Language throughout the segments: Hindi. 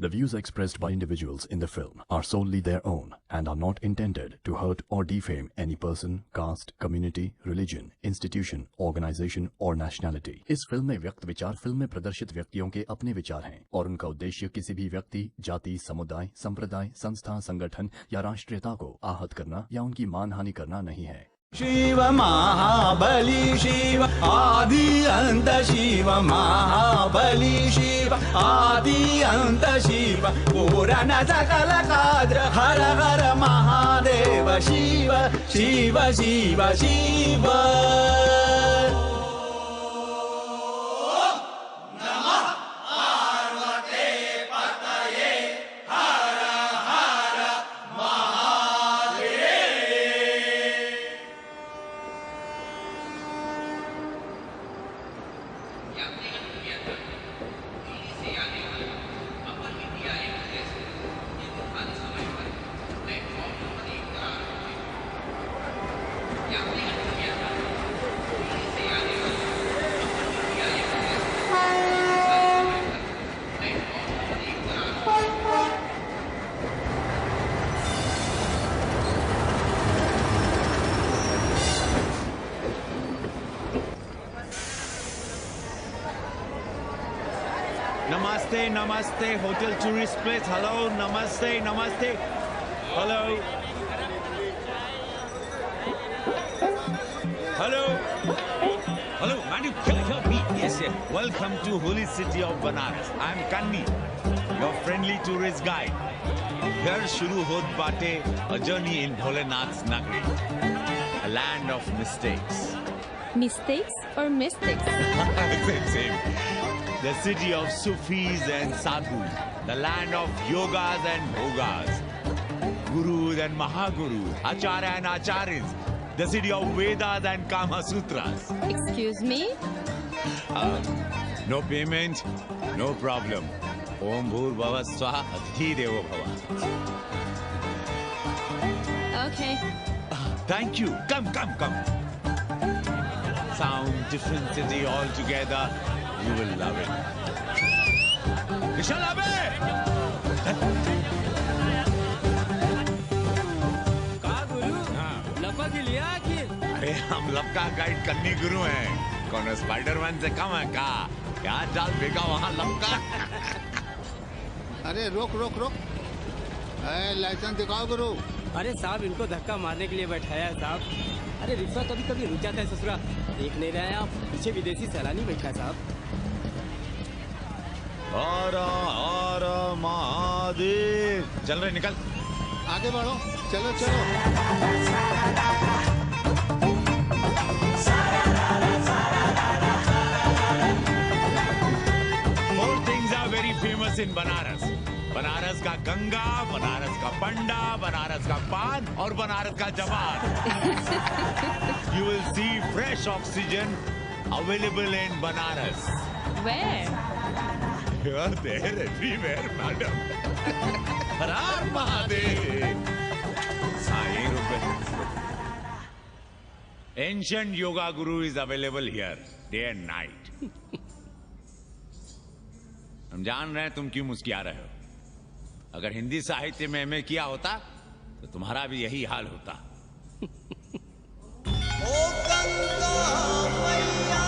The views expressed by individuals in the film are solely their own and are not intended to hurt or defame any person, caste, community, religion, institution, organization or nationality. इस फिल्म में व्यक्त विचार फिल्म में प्रदर्शित व्यक्तियों के अपने विचार हैं और उनका उद्देश्य किसी भी व्यक्ति, जाति, समुदाय, संप्रदाय, संस्था, संगठन या राष्ट्रीयता को आहत करना या उनकी मानहानि करना नहीं है। शिव महाबली शिव आदि अंत शिव महाबली शिव आदि अंत शिव पूरण सकल काद्र हर हर Mahadev Shiv Shiv Shiv Shiv Namaste, namaste, hotel tourist place. Hello, namaste, namaste. Hello. Hello. Hello, man, you can help me. Yes, yes. Welcome to holy city of Banaras. I am Kanni, your friendly tourist guide. Here shuru hot bate a journey in Bholenath's Nagari, a land of mistakes. Mistakes or mystics? Same. The city of Sufis and Sadhus, the land of yogas and bhogas, gurus and mahagurus, acharya and acharyas, the city of Vedas and Kama Sutras. Excuse me? No payment, no problem. Om Bhur Bhava Swaha Adhi Devo Bhava. Okay. Thank you. Come. Sound, different city altogether. You will love it. Vishal Abe! कहा गुरु? लपक लिया कि? अरे हम लपका गाइड कन्नी गुरु हैं। कौन स्पाइडरमैन से कम है का? क्या चाल बेगा वहाँ लपका? अरे रोक। लाइसेंस दिखाओ गुरु। अरे साहब इनको धक्का मारने के लिए बैठाया है साहब। अरे रिक्शा कभी रुक जाता है ससुरा। देख नहीं रहे हैं आप? पीछे विदेशी सैलानी बैठा है साहब। हर हर महादेव। चल रहे निकल। आगे बढ़ो। चलो। Four things are very famous in Banaras. Banaras का गंगा, बनारस का पंडा, बनारस का पान और बनारस का जवान. You will see fresh oxygen available in Banaras. Where? You are there everywhere, madam. Har Har Mahadev. Ancient yoga guru is available here, day and night. हम जान रहे हैं तुम क्यों मुस्कुरा रहे हो. अगर हिंदी साहित्य में एमए किया होता तो तुम्हारा भी यही हाल होता. ओ गंगा मैया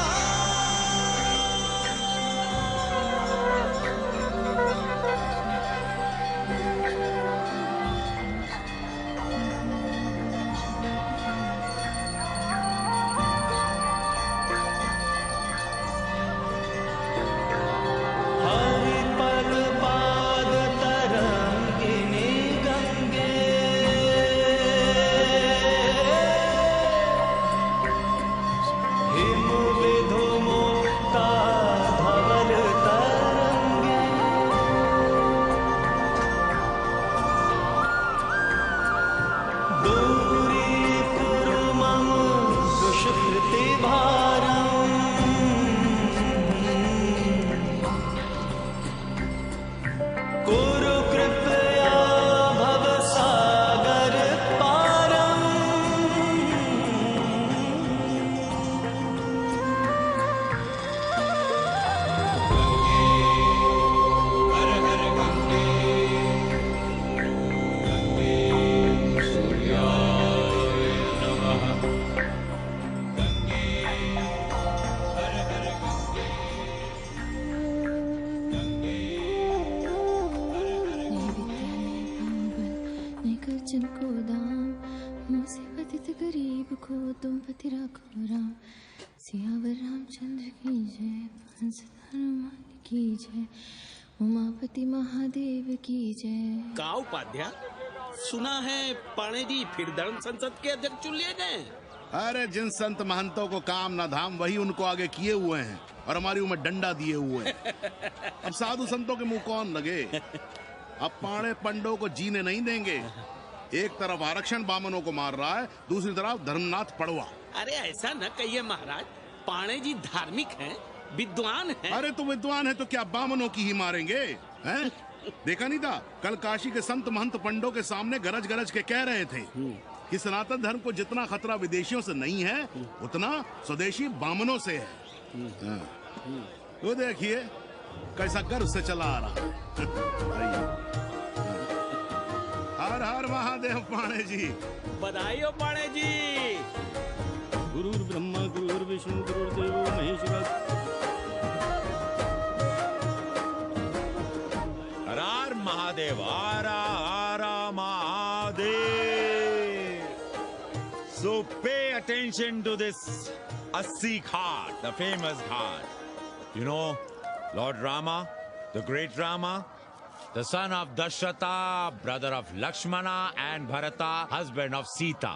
सियावर रामचंद्र की जय, हंस हनुमान की जय, उमापति महादेव की जय। का उपाध्याय, सुना है पाणे जी फिर धर्म संसद के अध्यक्ष चुन लिए गए। अरे जिन संत महंतों को काम ना धाम वही उनको आगे किए हुए हैं और हमारी उम्र डंडा दिए हुए हैं। अब साधु संतों के मुंह कौन लगे। अब पाणे पंडों को जीने नहीं देंगे। एक तरफ आरक्षण बामनों को मार रहा है, दूसरी तरफ धर्मनाथ पड़वा। अरे ऐसा न कहिए महाराज, पाणे जी धार्मिक हैं, विद्वान हैं। अरे तो विद्वान है तो क्या बामनों की ही मारेंगे हैं? देखा नहीं था कल काशी के संत महंत पंडों के सामने गरज गरज के कह रहे थे कि सनातन धर्म को जितना खतरा विदेशियों से नहीं है उतना स्वदेशी बामनों से है। तो देखिए कैसा गर्व से चला आ रहा है। हर हर महादेव पाणे जी। बधाई हो पाणे जी। गुरुर् ब्रह्मा गुरुर्विष्णु गुरुर्देवो महेश्वर। हर हर महादेव, हर हर Mahadev. So pay attention to this Assi Ghat, the famous ghat. You know, Lord Rama, the great Rama, the son of Dashrata, brother of Lakshmana and Bharata, husband of Sita,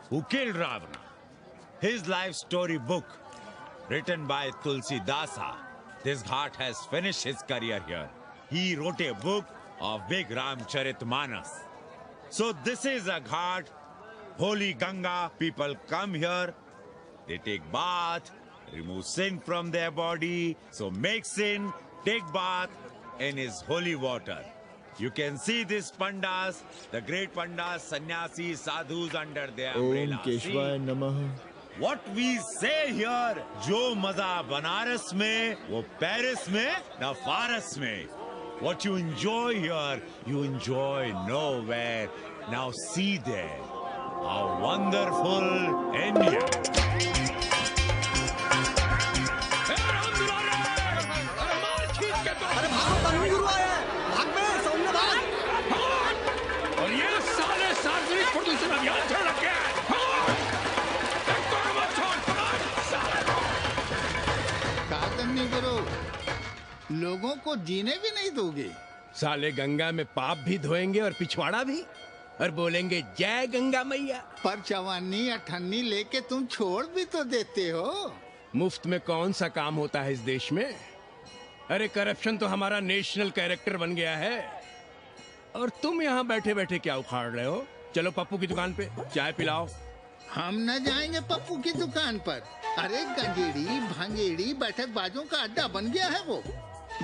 who killed Ravana. His life story book, written by Tulsi Dasa. This ghat has finished his career here. He wrote a book of Big Ramcharitmanas. So this is a ghat, holy Ganga. People come here, they take bath, remove sin from their body. So make sin, take bath in his holy water. You can see these pandas, the great pandas, sannyasis, sadhus under their umbrella. Om Keshwaya Namah. What we say here, जो मजा बनारस में, वो पेरिस में, ना फारस में. What you enjoy here, you enjoy nowhere. Now see there, how wonderful India. और ये साले सार्वजनिक प्रदूषण अभियान चल रखे हैं। क्या करनी करो, लोगों को जीने भी नहीं दोगे। साले गंगा में पाप भी धोएंगे और पिछवाड़ा भी, और बोलेंगे जय गंगा मैया। पर चवानी अठन्नी लेके तुम छोड़ भी तो देते हो। मुफ्त में कौन सा काम होता है इस देश में। अरे करप्शन तो हमारा नेशनल कैरेक्टर बन गया है। और तुम यहाँ बैठे बैठे क्या उखाड़ रहे हो। चलो पप्पू की दुकान पे चाय पिलाओ। हम न जाएंगे पप्पू की दुकान पर। अरे गंजेड़ी भांगेड़ी बैठक बाजों का अड्डा बन गया है वो।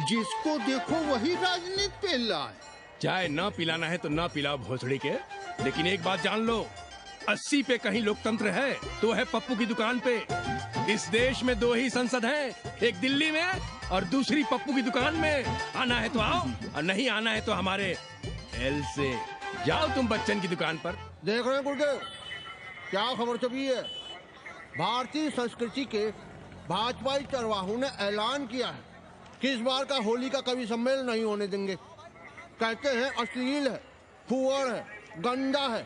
जिसको देखो वही राजनीति पेल रहा है। चाय न पिलाना है तो न पिलाओ भोसड़ी के, लेकिन एक बात जान लो, 80 पे कहीं लोकतंत्र है तो है पप्पू की दुकान पे। इस देश में 2 ही संसद हैं, एक दिल्ली में और दूसरी पप्पू की दुकान में। आना है तो आओ और नहीं आना है तो हमारे एल से जाओ तुम बच्चन की दुकान पर। देख रहे हैं गुरुदेव, क्या खबर छपी है। भारतीय संस्कृति के भाजपाई चरवाहों ने ऐलान किया है कि इस बार का होली का कवि सम्मेलन नहीं होने देंगे। कहते हैं अश्लील है, फुहड़ है, गंदा है।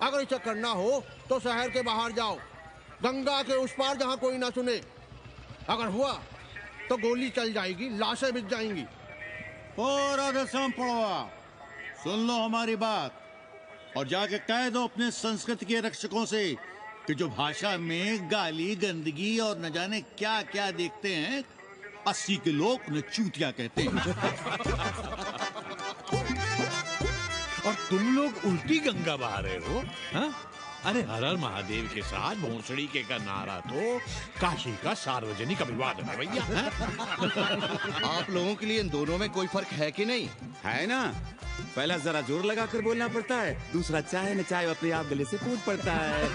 अगर इसे करना हो तो शहर के बाहर जाओ, गंगा के उस पार जहाँ कोई ना सुने। अगर हुआ तो गोली चल जाएगी, लाशें बिछ जाएंगी। ओ राधेश्याम पड़वा, सुन लो हमारी बात और जाके कह दो अपने संस्कृति के रक्षकों से कि जो भाषा में गाली गंदगी और न जाने क्या क्या देखते हैं, 80 के लोग उन्हें चूतिया कहते हैं। और तुम लोग उल्टी गंगा बहा रहे हो, हाँ? अरे हर हर महादेव के साथ भोंसड़ी के का नारा तो काशी का सार्वजनिक अभिवादन है भैया। आप लोगों के लिए इन दोनों में कोई फर्क है कि नहीं? है ना। पहला जरा जोर लगा कर बोलना पड़ता है, दूसरा चाहे न चाहे अपने आप गले से कूद पड़ता है।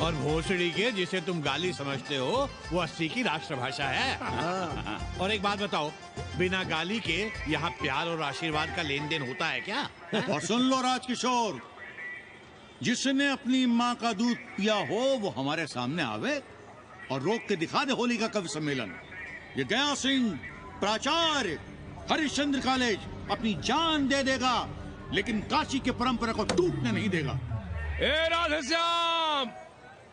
और भोसड़ी के जिसे तुम गाली समझते हो वो 80 की राष्ट्रभाषा है। और एक बात बताओ, बिना गाली के यहाँ प्यार और आशीर्वाद का लेन देन होता है क्या? और सुन लो राजकिशोर, जिसने अपनी माँ का दूध पिया हो वो हमारे सामने आवे और रोक के दिखा दे होली का कवि सम्मेलन। ये गया सिंह प्राचार्य हरिश्चंद्र कॉलेज अपनी जान दे देगा, लेकिन काशी के परंपरा को टूटने नहीं देगा। ए राधेश्याम,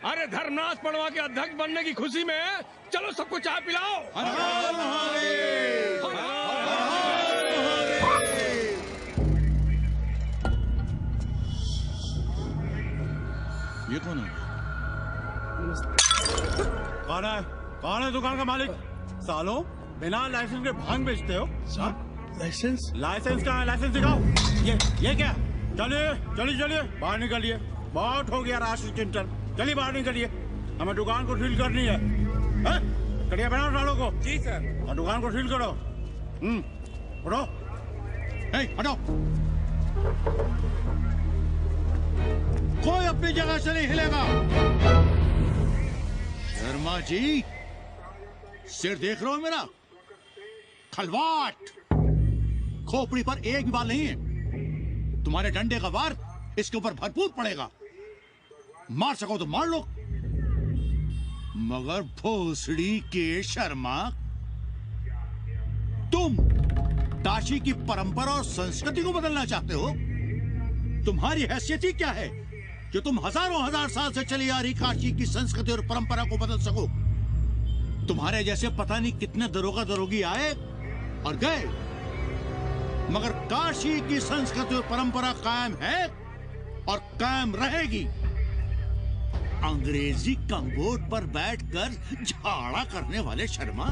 अरे धर्मनाथ पड़वा के अध्यक्ष बनने की खुशी में चलो सबको चाय पिलाओ। ये कौन है? कौन है दुकान का मालिक? सालों बिना लाइसेंस के भांग बेचते हो? लाइसेंस? लाइसेंस कहाँ है? लाइसेंस दिखाओ। ये क्या? चलिए चलिए चलिए बाहर निकलिए। बहुत हो गया राशि चिंतन। चलिए बाहर निकलिए, हमें दुकान को सील करनी है। कड़िया बनाओ सालों को। जी सर। और दुकान को सील करो। उठो। हटो। कोई अपनी जगह से नहीं हिलेगा। शर्मा जी, सिर देख रहे हो मेरा? खलवाट, खोपड़ी पर एक भी बाल नहीं है। तुम्हारे डंडे का वार इसके ऊपर भरपूर पड़ेगा। मार सको तो मार लो, मगर भोसड़ी के शर्मा, तुम काशी की परंपरा और संस्कृति को बदलना चाहते हो? तुम्हारी हैसियत ही क्या है कि तुम हजारों हजार साल से चली आ रही काशी की संस्कृति और परंपरा को बदल सको? तुम्हारे जैसे पता नहीं कितने दरोगा दरोगी आए और गए, मगर काशी की संस्कृति और परंपरा कायम है और कायम रहेगी। अंग्रेजी कमबोर्ड पर बैठकर झाड़ा करने वाले शर्मा,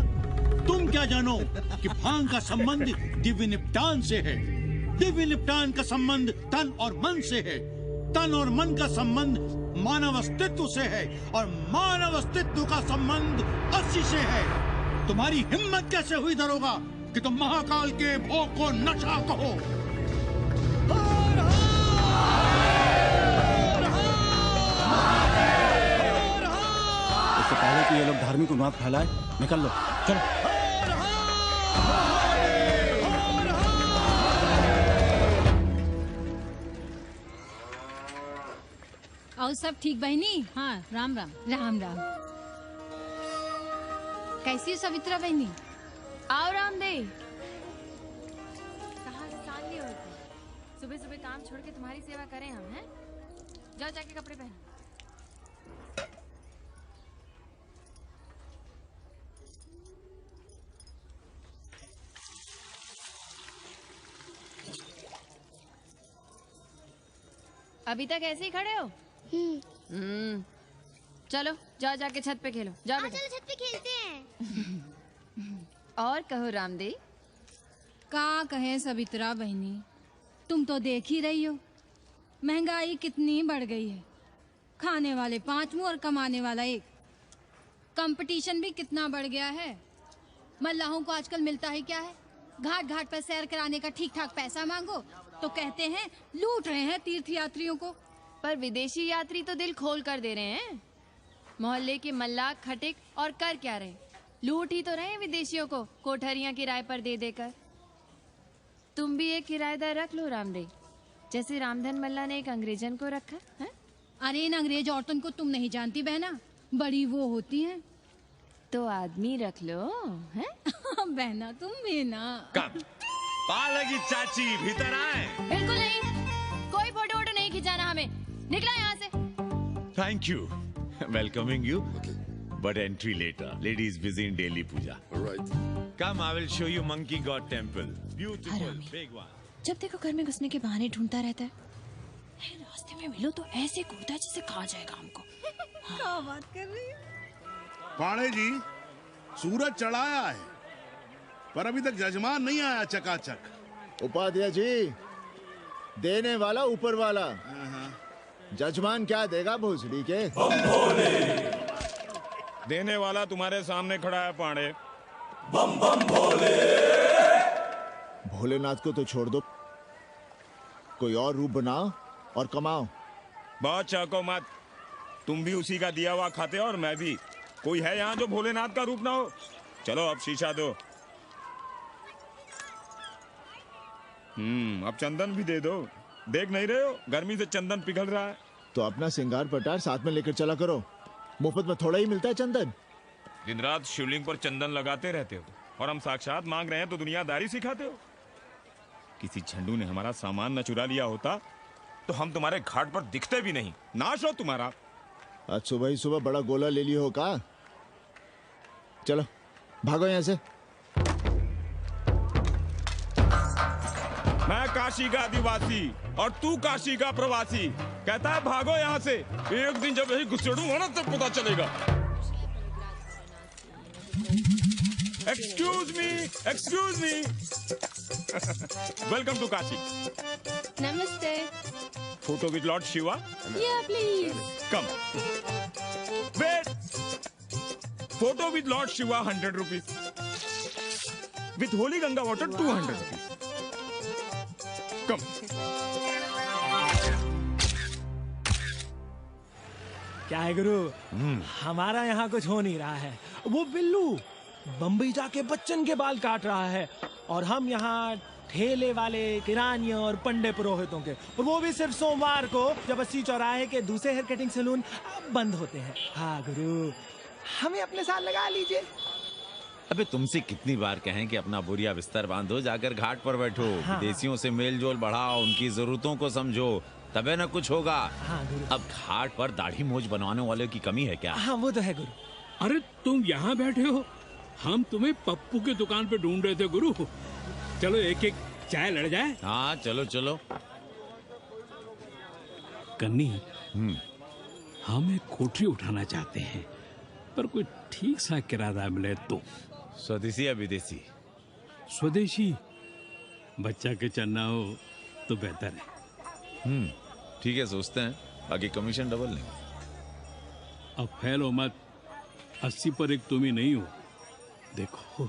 तुम क्या जानो कि भांग का संबंध दिव्य निपटान से है। दिव्य निपटान का संबंध तन और मन से है। तन और मन का संबंध मानव अस्तित्व से है और मानव अस्तित्व का संबंध अस्सी से है। तुम्हारी हिम्मत कैसे हुई दरोगा कि तुम महाकाल के भोग को नशा कहो? इससे पहले कि ये लोग धार्मिक उन्माद फैलाए, निकल लो, चलो। और सब ठीक बहनी? हाँ, राम राम। राम राम। कैसी हो सवित्रा बहनी? आओ रामदेव। कहाँ से सान लिए हो? सुबह सुबह काम छोड़ के तुम्हारी सेवा करें हम, हैं? जाओ जाके कपड़े पहनो। अभी तक ऐसे ही खड़े हो? चलो जाओ जाके छत पे खेलो। जाओ बेटा। चलो छत पे खेलते हैं। और कहो रामदेव। का कहे सवित्रा बहनी, तुम तो देख ही रही हो महंगाई कितनी बढ़ गई है। खाने वाले 5 मुंह और कमाने वाला 1। कंपटीशन भी कितना बढ़ गया है। मल्लाहों को आजकल मिलता है क्या है? घाट घाट पर सैर कराने का ठीक ठाक पैसा मांगो तो कहते हैं लूट रहे हैं तीर्थ यात्रियों को। पर विदेशी यात्री तो दिल खोल कर दे रहे हैं। मोहल्ले के मल्लाह खटिक और कर क्या रहे? लूट ही तो रहे हैं विदेशियों को कोठरियां किराए पर दे देकर। तुम भी एक किराएदार रख लो रामदेव, जैसे रामधन मल्ला ने एक अंग्रेजन को रखा है। अरे इन अंग्रेज औरतों को तुम नहीं जानती बहना, बड़ी वो होती हैं। तो आदमी रख लो, हैं? बहना तुम भी ना। पालगी चाची भीतर आए। बिल्कुल नहीं, कोई फोटो वोटो नहीं खिंचाना हमें। निकला यहाँ से। Thank you. Welcoming you. But entry later. Ladies busy in daily puja. All right. Come, I will show you Monkey God Temple. Beautiful, big one. जब देखो घर में घुसने के बहाने ढूंढता रहता है। रास्ते में मिलो तो ऐसे कूदता है जिससे खा जाएगा हमको। क्या बात कर रही है? पाड़े जी, सूरज चढ़ाया है पर अभी तक जजमान नहीं आया चकाचक। उपाध्याय जी, देने वाला ऊपर वाला, जजमान क्या देगा भोसड़ी के? देने वाला तुम्हारे सामने खड़ा है पांडे। बम बम भोले। भोलेनाथ को तो छोड़ दो, कोई और रूप बनाओ और कमाओ। बहुत चाको मत, तुम भी उसी का दिया हुआ खाते हो और मैं भी। कोई है यहाँ जो भोलेनाथ का रूप ना हो? चलो अब शीशा दो। अब चंदन भी दे दो। देख नहीं रहे हो गर्मी से चंदन पिघल रहा है। तो अपना सिंगार पटार साथ में लेकर चला करो, मुफ्त में थोड़ा ही मिलता है चंदन। दिन रात शिवलिंग पर चंदन लगाते रहते हो और हम साक्षात मांग रहे हैं तो दुनियादारी सिखाते हो। किसी झंडू ने हमारा सामान न चुरा लिया होता तो हम तुम्हारे घाट पर दिखते भी नहीं। नाश हो तुम्हारा। आज सुबह ही सुबह बड़ा गोला ले लियो हो का? चलो भागो यहाँ से। मैं काशी का आदिवासी और तू काशी का प्रवासी। कहता है भागो यहाँ से। एक दिन जब यही घुसेड़ूंगा ना तब पता चलेगा। Excuse me welcome to Kashi. Namaste. Photo with lord Shiva. Yeah, please. Come wait. Photo with lord Shiva 100 rupees. With holy Ganga water 200 rupees. Come. क्या है गुरु, हमारा यहाँ कुछ हो नहीं रहा है। वो बिल्लू बम्बई जाके बच्चन के बाल काट रहा है और हम यहाँ ठेले वाले, किरानियों और पंडे पुरोहितों के, और वो भी सिर्फ सोमवार को, जब 80 चौराहे के दूसरे हेयर कटिंग सैलून बंद होते हैं। हाँ गुरु, हमें अपने साथ लगा लीजिए। अबे तुमसे कितनी बार कहें कि अपना बोरिया बिस्तर बांधो, जाकर घाट पर बैठो। हाँ। विदेशियों से मेल जोल बढ़ाओ, उनकी जरूरतों को समझो, तबे न कुछ होगा। हाँ गुरु। अब घाट पर दाढ़ी मूंछ बनवाने वाले की कमी है क्या? हाँ वो तो है गुरु। अरे तुम यहाँ बैठे हो, हम तुम्हें पप्पू की दुकान पे ढूंढ रहे थे गुरु। चलो एक एक चाय लड़ जाए। हाँ चलो चलो। कन्नी, हम एक कोठरी उठाना चाहते हैं, पर कोई ठीक सा किराया मिले तो। स्वदेशी या विदेशी? स्वदेशी। बच्चा के चन्ना हो तो बेहतर है। ठीक है, सोचते हैं, बाकी कमीशन डबल लेंगे। अब फैलो मत, 80 पर एक तुम ही नहीं हो। देखो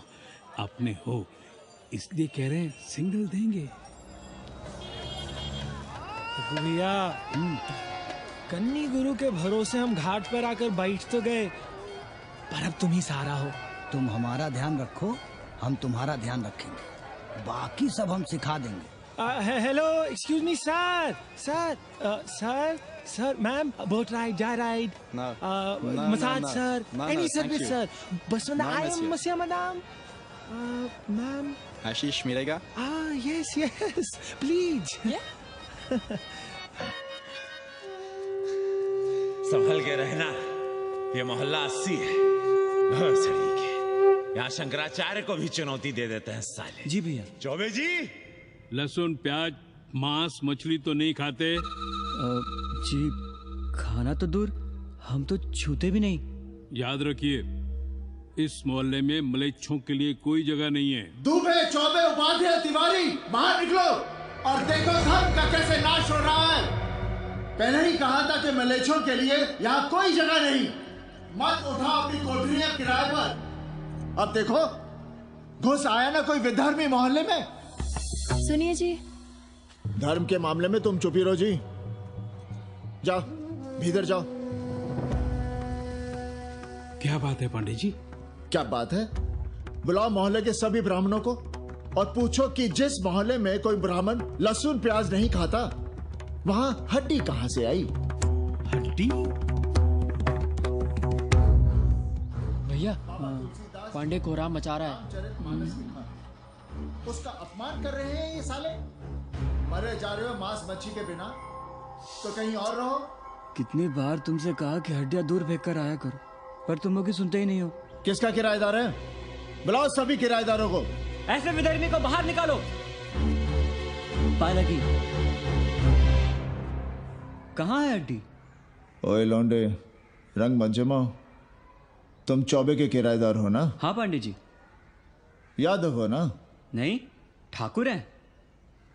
अपने हो, इसलिए कह रहे हैं सिंगल देंगे। भैया, कन्नी गुरु के भरोसे हम घाट पर आकर बैठ तो गए, पर अब तुम ही सहारा हो। तुम हमारा ध्यान रखो, हम तुम्हारा ध्यान रखेंगे, बाकी सब हम सिखा देंगे। Hello, excuse me sir, sir, ma'am, boat ride, जा ride, massage sir, any service sir, बस आई एम मसिया मैडम, मैम। आशीष मिलेगा? Yes, please. संभल के रहना, ये मोहल्ला 80 है, भोसड़ी के। यहाँ शंकराचार्य को भी चुनौती दे देते हैं साले। जी भैया। चौबे जी, लहसुन, प्याज, मांस, मछली तो नहीं खाते? जी खाना तो दूर, हम तो छूते भी नहीं। याद रखिए, इस मोहल्ले में मलेच्छों के लिए कोई जगह नहीं है। दुबे, चौबे, उपाध्याय, तिवारी, बाहर निकलो और देखो धर्म का कैसे नाश हो रहा है। पहले ही कहा था कि मलेच्छों के लिए यहाँ कोई जगह नहीं। मत उठाओ अपनी कोठरियां किराए पर। अब देखो, घुस आया ना कोई विधर्मी मोहल्ले में। सुनिए जी, धर्म के मामले में तुम चुप ही रहो जी। जाओ भीतर जाओ। क्या बात है पांडे जी? क्या बात है? बुलाओ मोहल्ले के सभी ब्राह्मणों को और पूछो कि जिस मोहल्ले में कोई ब्राह्मण लहसुन प्याज नहीं खाता, वहां हड्डी कहां से आई? हड्डी? भैया, पांडे कोहराम मचा रहा है। उसका अपमान कर रहे हैं ये साले। मरे जा रहे हो मांस मच्छी के बिना, तो कहीं और रहो। कितनी बार तुमसे कहा कि हड्डियां दूर फेंक कर आया करो, पर तुम लोग सुनते ही नहीं हो। किसका किराएदार है? बुलाओ सभी किराएदारों को। ऐसे विधर्मी को बाहर निकालो। पालकी, कहाँ है हड्डी? ओए लौंडे, रंग मत जमाओ। तुम चौबे के किराएदार हो ना? हाँ पांडे जी। यादव हो ना? नहीं, ठाकुर हैं।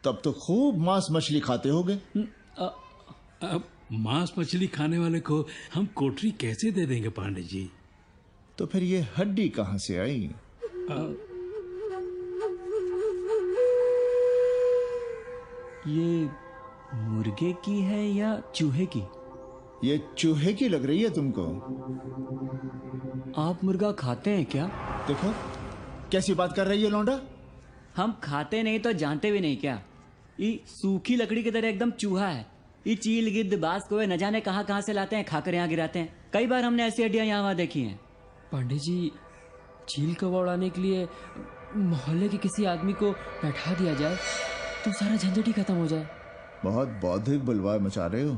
तब तो खूब मांस मछली खाते होगे। अब मांस मछली खाने वाले को हम कोठरी कैसे दे देंगे पांडे जी? तो फिर ये हड्डी कहां से आई? ये मुर्गे की है या चूहे की? ये चूहे की लग रही है तुमको। आप मुर्गा खाते हैं क्या? देखो कैसी बात कर रही है लौंडा। हम खाते नहीं तो जानते भी नहीं क्या? ये सूखी लकड़ी की तरह एकदम चूहा है। ये चील, गिद्ध, बाज को न जाने कहां कहां से लाते हैं, खाकर यहाँ गिराते हैं। कई बार हमने ऐसी हड्डियां यहाँ वहां देखी हैं। पांडे जी, चील को उड़ाने के लिए मोहल्ले के किसी आदमी को बैठा दिया जाए तो सारा झंझट ही खत्म हो जाए। बहुत बौद्धिक बुलवा मचा रहे हो।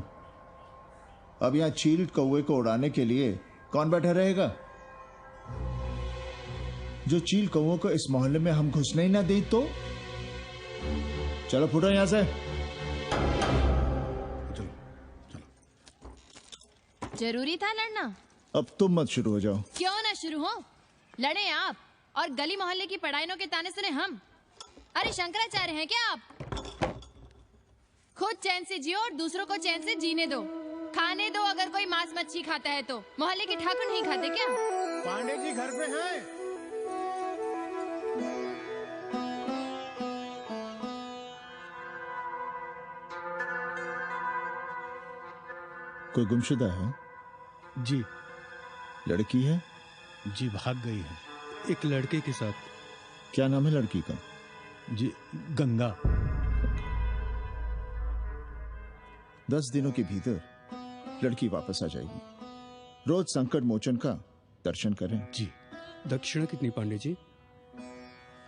अब यहाँ चील कौवे को उड़ाने के लिए कौन बैठा रहेगा? जो चील कौवों को इस मोहल्ले में हम घुसने ही ना दें तो? चलो फुटो यहाँ से। जरूरी था लड़ना? अब तुम मत शुरू हो जाओ। क्यों ना शुरू हो? लड़े आप और गली मोहल्ले की पढ़ाइयों के ताने सुने हम। अरे शंकराचार्य हैं क्या आप? खुद चैन से जियो और दूसरों को चैन से जीने दो। खाने दो अगर कोई मांस मच्छी खाता है तो। मोहल्ले के ठाकुर नहीं खाते क्या? पांडे जी घर पे हैं। कोई गुमशुदा है? जी। लड़की है? जी भाग गई है एक लड़के के साथ। क्या नाम है लड़की का? जी गंगा। 10 दिनों के भीतर लड़की वापस आ जाएगी। रोज संकट मोचन का दर्शन करें। जी। दक्षिणा कितनी पांडे जी?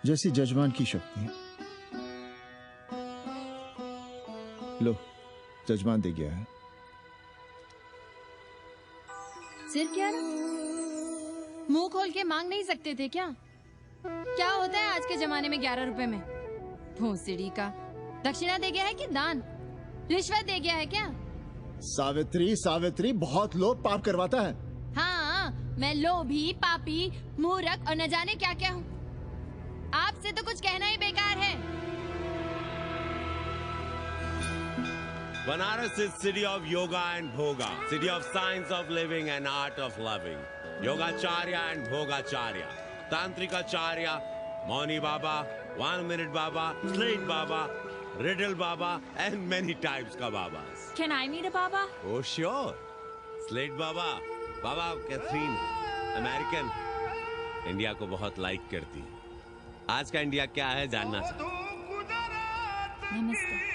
जैसी जजमान की शक्ति। लो जजमान दे गया है। सिर क्या? मुंह खोल के मांग नहीं सकते थे क्या? क्या होता है आज के जमाने में 11 रुपए में? भोसड़ी का दक्षिणा दे गया है कि दान? रिश्वत दे गया है क्या? सावित्री सावित्री बहुत लोभ पाप करवाता है। हाँ मैं लोभी पापी मूर्ख और न जाने क्या क्या हूँ। आपसे तो कुछ कहना ही बेकार है। Banaras is city of yoga and bhoga, city of science of living and art of loving. Yogacharya and Bhogacharya, Tantrikacharya, Mauni Baba, 1 Minute Baba, Slate Baba, Riddle Baba, and many types ka Babas. Can I meet a Baba? Oh sure, Slate Baba, Baba Catherine, American, India को बहुत लाइक करती। आज का इंडिया क्या है जानना चाहती। नमस्ते।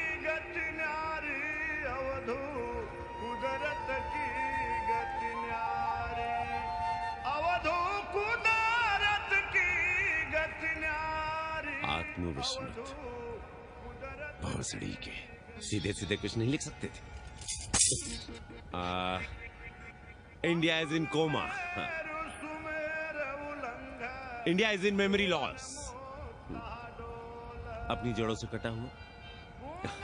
आत्मविस्मृत भोसड़ी के सीधे सीधे कुछ नहीं लिख सकते थे। India is in coma. India is in memory loss. अपनी जड़ों से कटा हुआ।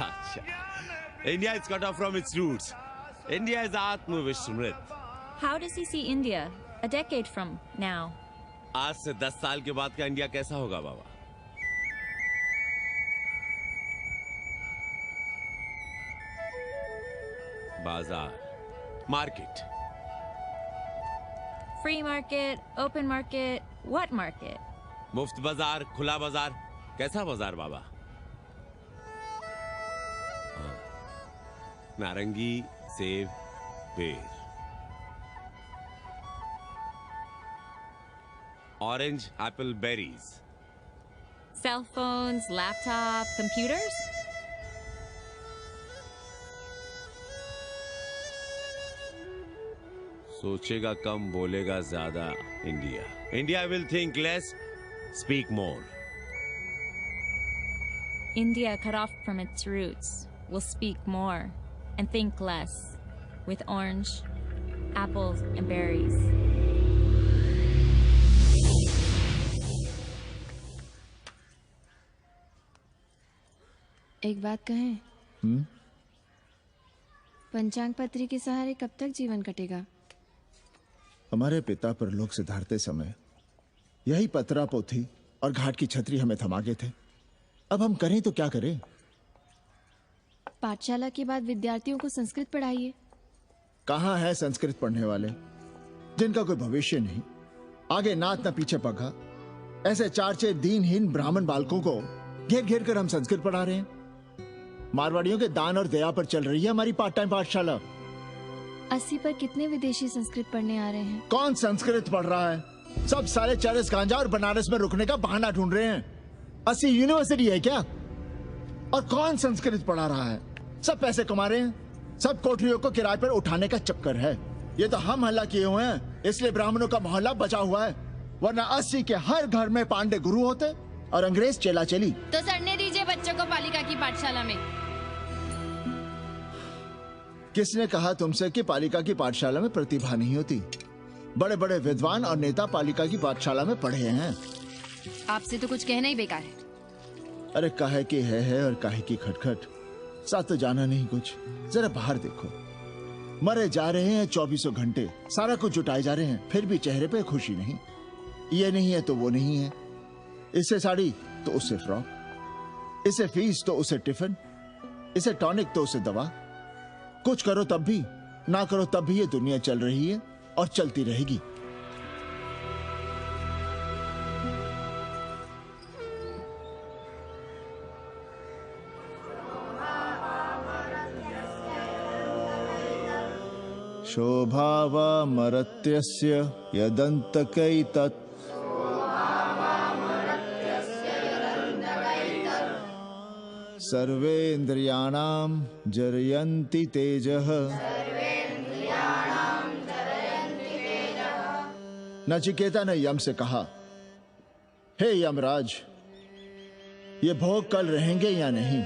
अच्छा, India is cut off from its roots. India is आत्मविस्मृत। How does he see India a decade from now? आज से 10 साल के बाद का इंडिया कैसा होगा बाबा? बाजार, market. Free market, open market, what market? मुफ्त बाजार, खुला बाजार, कैसा बाजार बाबा? नारंगी, सेब, बेर। Orange, apple, berries. Cell phones, laptop, computers? सोचेगा कम बोलेगा ज्यादा India. India will think less, speak more. India cut off from its roots will speak more and think less with orange, apples and berries. एक बात कहें? पंचांग पत्री के सहारे कब तक जीवन कटेगा? हमारे पिता परलोक से धारते समय यही पतरा पोथी और घाट की छतरी हमें थमा गए थे। अब हम करें तो क्या करें? पाठशाला के बाद विद्यार्थियों को संस्कृत पढ़ाइए। कहाँ है संस्कृत पढ़ने वाले जिनका कोई भविष्य नहीं, आगे नात न पीछे पगा। ऐसे 4 दीनहीन ब्राह्मण बालकों को घेर घेर कर हम संस्कृत पढ़ा रहे हैं। मारवाड़ियों के दान और दया पर चल रही है हमारी पार्ट टाइम पाठशाला। 80 पर कितने विदेशी संस्कृत पढ़ने आ रहे हैं? कौन संस्कृत पढ़ रहा है? सब सारे चरस गांजा और बनारस में रुकने का बहाना ढूंढ रहे हैं। 80 यूनिवर्सिटी है क्या? और कौन संस्कृत पढ़ा रहा है? सब पैसे कमा रहे हैं। सब कोठरियों को किराए पर उठाने का चक्कर है। ये तो हम हल्ला किए हुए हैं, इसलिए ब्राह्मणों का मोहल्ला बचा हुआ है। वरना 80 के हर घर में पांडे गुरु होते और अंग्रेज चेला चली। तो सड़ने दीजिए बच्चों को पालिका की पाठशाला में। किसने कहा तुमसे कि पालिका की पाठशाला में प्रतिभा नहीं होती? बड़े बड़े विद्वान और नेता पालिका की पाठशाला में पढ़े हैं। आपसे तो कुछ कहना ही बेकार है। अरे काहे की है और काहे की खटखट, साथ तो जाना नहीं कुछ। जरा बाहर देखो, मरे जा रहे हैं 24 घंटे, सारा कुछ जुटाए जा रहे हैं, फिर भी चेहरे पे खुशी नहीं। ये नहीं है तो वो नहीं है, इससे साड़ी तो उससे फ्रॉक, इसे फीस तो उसे टिफिन, इसे टॉनिक तो उसे दवा। कुछ करो तब भी, ना करो तब भी ये दुनिया चल रही है और चलती रहेगी। शोभावा मरत्यस्य यदन्तकैतत् सर्वेन्द्रियाणां जरयन्ति तेजः। नचिकेता ने यम से कहा, हे यमराज, ये भोग कल रहेंगे या नहीं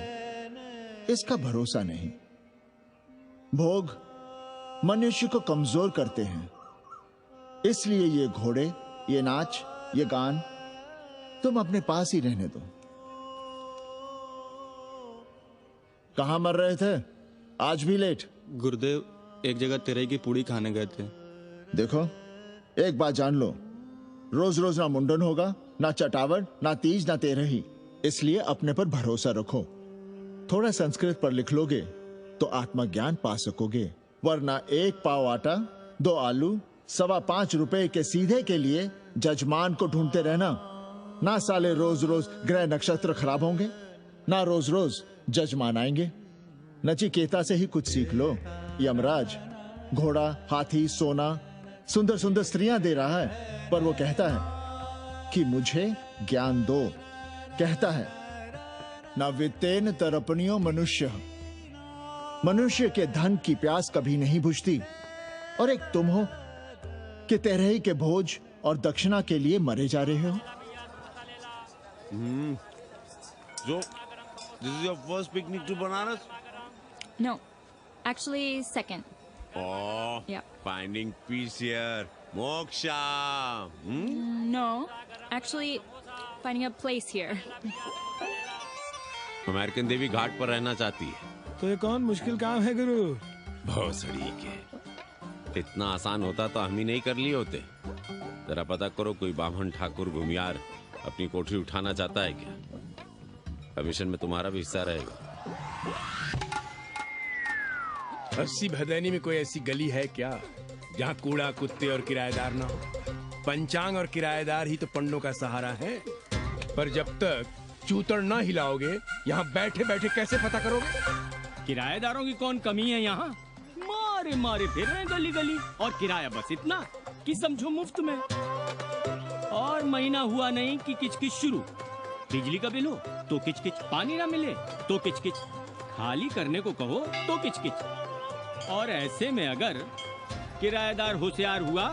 इसका भरोसा नहीं। भोग मनुष्य को कमजोर करते हैं, इसलिए ये घोड़े, ये नाच, ये गान तुम अपने पास ही रहने दो। कहां मर रहे थे? आज भी लेट? गुरुदेव, एक जगह तेरई की पूड़ी खाने गए थे। देखो, एक बात जान लो, रोज रोज ना मुंडन होगा, ना चटावट, ना तीज, ना तेरही। इसलिए अपने पर भरोसा रखो। थोड़ा संस्कृत पर लिख लोगे तो आत्मज्ञान पा सकोगे, वरना 1 पाव आटा, 2 आलू, 5.25 रुपए के सीधे के लिए जजमान को ढूंढते रहना। ना साले रोज रोज ग्रह नक्षत्र खराब होंगे, ना रोज रोज जजमान आएंगे। नचिकेता से ही कुछ सीख लो। यमराज घोड़ा, हाथी, सोना, सुंदर सुंदर स्त्रियां दे रहा है, पर वो कहता है कि मुझे ज्ञान दो। कहता है ना वित्तेन तरपणियो मनुष्य, मनुष्य के धन की प्यास कभी नहीं बुझती। और एक तुम हो कि तेरही के भोज और दक्षिणा के लिए मरे जा रहे हो। So, this is your first picnic to Banaras? No, actually second. Oh, Yeah. finding peace here. Moksha. No, actually finding a place here. American देवी घाट पर रहना चाहती है। तो ये कौन मुश्किल काम है गुरु? भोसड़ी के, इतना आसान होता तो हम ही नहीं कर लिए होते। जरा पता करो कोई बामन ठाकुर घुमियार अपनी कोठरी उठाना चाहता है क्या? कमीशन में तुम्हारा भी हिस्सा रहेगा। 80 भदैनी में कोई ऐसी गली है क्या जहाँ कूड़ा, कुत्ते और किराएदार ना हो? पंचांग और किराएदार ही तो पंडों का सहारा है। पर जब तक चूतड़ ना हिलाओगे, यहाँ बैठे बैठे कैसे पता करोगे? किराएदारों की कौन कमी है यहाँ? मारे मारे फिर रहे गली गली, और किराया बस इतना कि समझो मुफ्त में। और महीना हुआ नहीं कि किचकिच शुरू। बिजली का बिल हो तो किचकिच, पानी ना मिले तो किचकिच, खाली करने को कहो तो किचकिच। और ऐसे में अगर किराएदार होशियार हुआ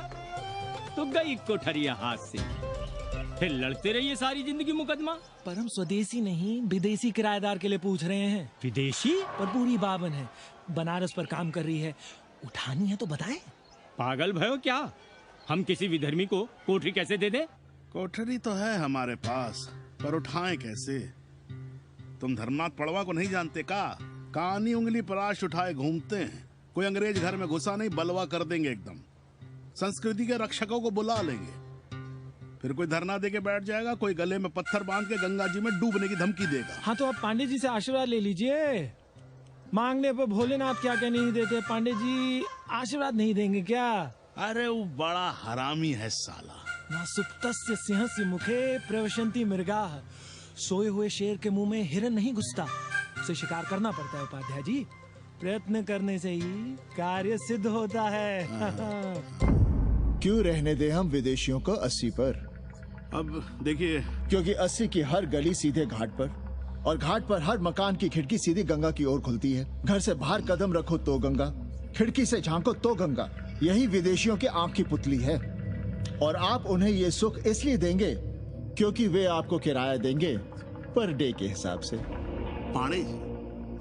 तो गई कोठरिया हाथ से, फिर लड़ते रहिए सारी जिंदगी मुकदमा। पर हम स्वदेशी नहीं विदेशी किराएदार के लिए पूछ रहे हैं। विदेशी? पर पूरी बावन है, बनारस पर काम कर रही है, उठानी है तो बताएं। पागल भयो क्या? हम किसी विधर्मी को कोठरी कैसे दे दे? कोठरी तो है हमारे पास, पर उठाएं कैसे? तुम धर्मनाथ पड़वा को नहीं जानते का? कानी उंगली पराश उठाए घूमते हैं। कोई अंग्रेज घर में घुसा नहीं, बलवा कर देंगे एकदम। संस्कृति के रक्षकों को बुला लेंगे, फिर कोई धरना दे के बैठ जाएगा, कोई गले में पत्थर बांध के गंगा जी में डूबने की धमकी देगा। हाँ तो आप पांडे जी से आशीर्वाद ले लीजिए। मांगने पर भोलेनाथ क्या क्या नहीं देते। पांडे जी आशीर्वाद नहीं देंगे क्या? अरे वो बड़ा हरामी है साला। ना सुप्तस्य सिंहस्य मुखे प्रवशंति मृगाः। सोए हुए शेर के मुंह में हिरन नहीं घुसता, उसे शिकार करना पड़ता है उपाध्याय जी। प्रयत्न करने से ही कार्य सिद्ध होता है। क्यों रहने दे हम विदेशियों को 80 पर? अब देखिए, क्योंकि 80 की हर गली सीधे घाट पर, और घाट पर हर मकान की खिड़की सीधी गंगा की ओर खुलती है। घर से बाहर कदम रखो तो गंगा, खिड़की से झांको तो गंगा। यही विदेशियों की आंख की पुतली है। और आप उन्हें ये सुख इसलिए देंगे क्योंकि वे आपको किराया देंगे पर डे के हिसाब से। पाणे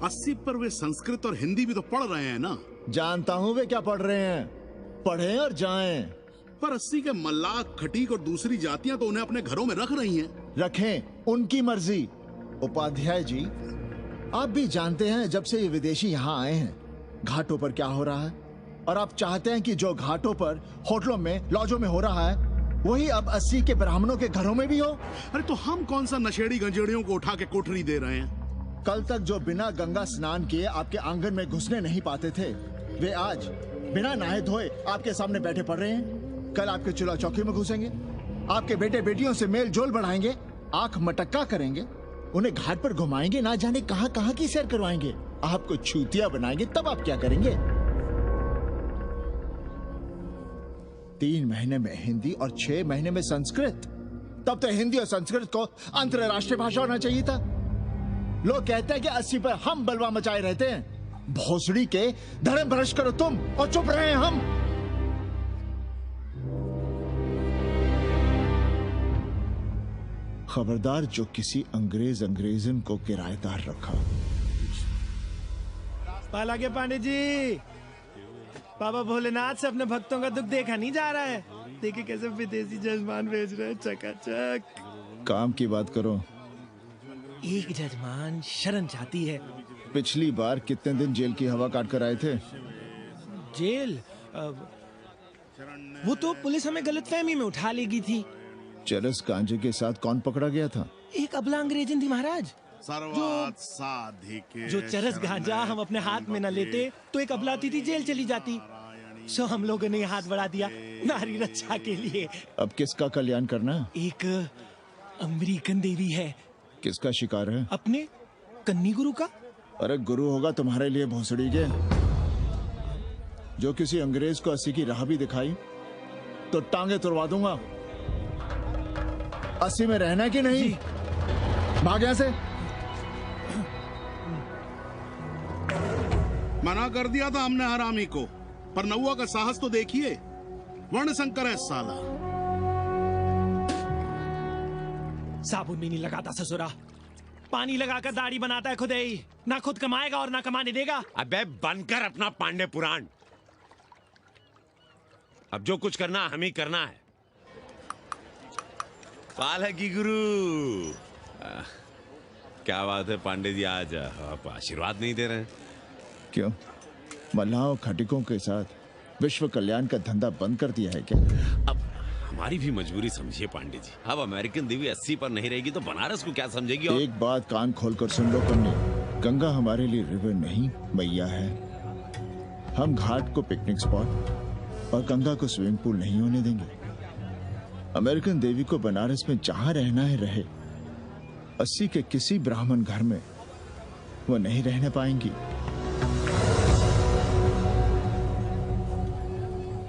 80 पर वे संस्कृत और हिंदी भी तो पढ़ रहे हैं ना? जानता हूँ वे क्या पढ़ रहे हैं, पढ़ें और जाएं। पर 80 के मल्लाह, खटीक और दूसरी जातियां तो उन्हें अपने घरों में रख रही हैं। रखें, उनकी मर्जी। उपाध्याय जी, आप भी जानते हैं जब से ये विदेशी यहाँ आए हैं घाटों पर क्या हो रहा है, और आप चाहते हैं कि जो घाटों पर, होटलों में, लॉजों में हो रहा है वही अब 80 के ब्राह्मणों के घरों में भी हो। अरे तो हम कौन सा नशेड़ी गंजेड़ियों को उठा के कोठरी दे रहे हैं? कल तक जो बिना गंगा स्नान किए आपके आंगन में घुसने नहीं पाते थे, वे आज बिना नहाए धोए आपके सामने बैठे पड़ रहे हैं। कल आपके चूल्हा चौकी में घुसेंगे, आपके बेटे बेटियों से मेल जोल बढ़ाएंगे, आंख मटक्का करेंगे, उन्हें घाट पर घुमाएंगे, ना जाने कहां कहां की सैर करवाएंगे, आपको छूतिया बनाएंगे। तब आप क्या करेंगे? 3 महीने में हिंदी और 6 महीने में संस्कृत। तब तो हिंदी और संस्कृत को अंतरराष्ट्रीय भाषा होना चाहिए था। लोग कहते हैं कि 80 पर हम बलवा मचाए रहते हैं। भोसड़ी के धर्म भ्रष्ट करो तुम और चुप रहे हम। खबरदार जो किसी अंग्रेजन को किराएदार रखा। पाला के पांडे जी, बाबा भोलेनाथ से अपने भक्तों का दुख देखा नहीं जा रहा है। देखिए कैसे विदेशी जजमान भेज रहे हैं, चकाचक। काम की बात करो। एक जजमान शरण चाहती है। पिछली बार कितने दिन जेल की हवा काट कर आए थे? जेल? वो तो पुलिस हमें गलतफहमी में उठा लेगी थी। चरस गांजे के साथ कौन पकड़ा गया था? एक अबला अंग्रेजन थी महाराज। जो चरस गांजा हम अपने हाथ में न लेते तो एक अबला थी जेल चली जाती। सो हम लोगों ने हाथ बढ़ा दिया नारी रक्षा के लिए। अब किसका कल्याण करना? एक अमेरिकन देवी है। किसका शिकार है? अपने कन्नी गुरु का। अरे गुरु होगा तुम्हारे लिए भोसड़ी के। जो किसी अंग्रेज को 80 की राह भी दिखाई तो टांगे तुड़वा दूंगा। 80 में रहना कि नहीं? भाग यहां से। मना कर दिया था हमने हरामी को, पर नौआ का साहस तो देखिए। वर्ण संकर है साला। साबुन भी नहीं लगाता ससुरा, पानी लगाकर दाढ़ी बनाता है खुद ही। ना खुद कमाएगा और ना कमाने देगा। अबे बनकर अपना पांडे पुराण। अब जो कुछ करना हम ही करना है। पाला की गुरु। क्या बात है पांडे जी, आज आप आशीर्वाद नहीं दे रहे हैं? क्यों, मल्लाहों खटिकों के साथ विश्व कल्याण का धंधा बंद कर दिया है क्या? अब हमारी भी मजबूरी समझिए पांडे जी। अब अमेरिकन देवी 80 पर नहीं रहेगी तो बनारस को क्या समझेगी? एक बात कान खोलकर सुन लो कन्नी, गंगा हमारे लिए रिवर नहीं मैया है। हम घाट को पिकनिक स्पॉट और गंगा को स्विमिंग पूल नहीं होने देंगे। अमेरिकन देवी को बनारस में जहां रहना है रहे। 80 के किसी ब्राह्मण घर में वो नहीं रहने पाएंगी।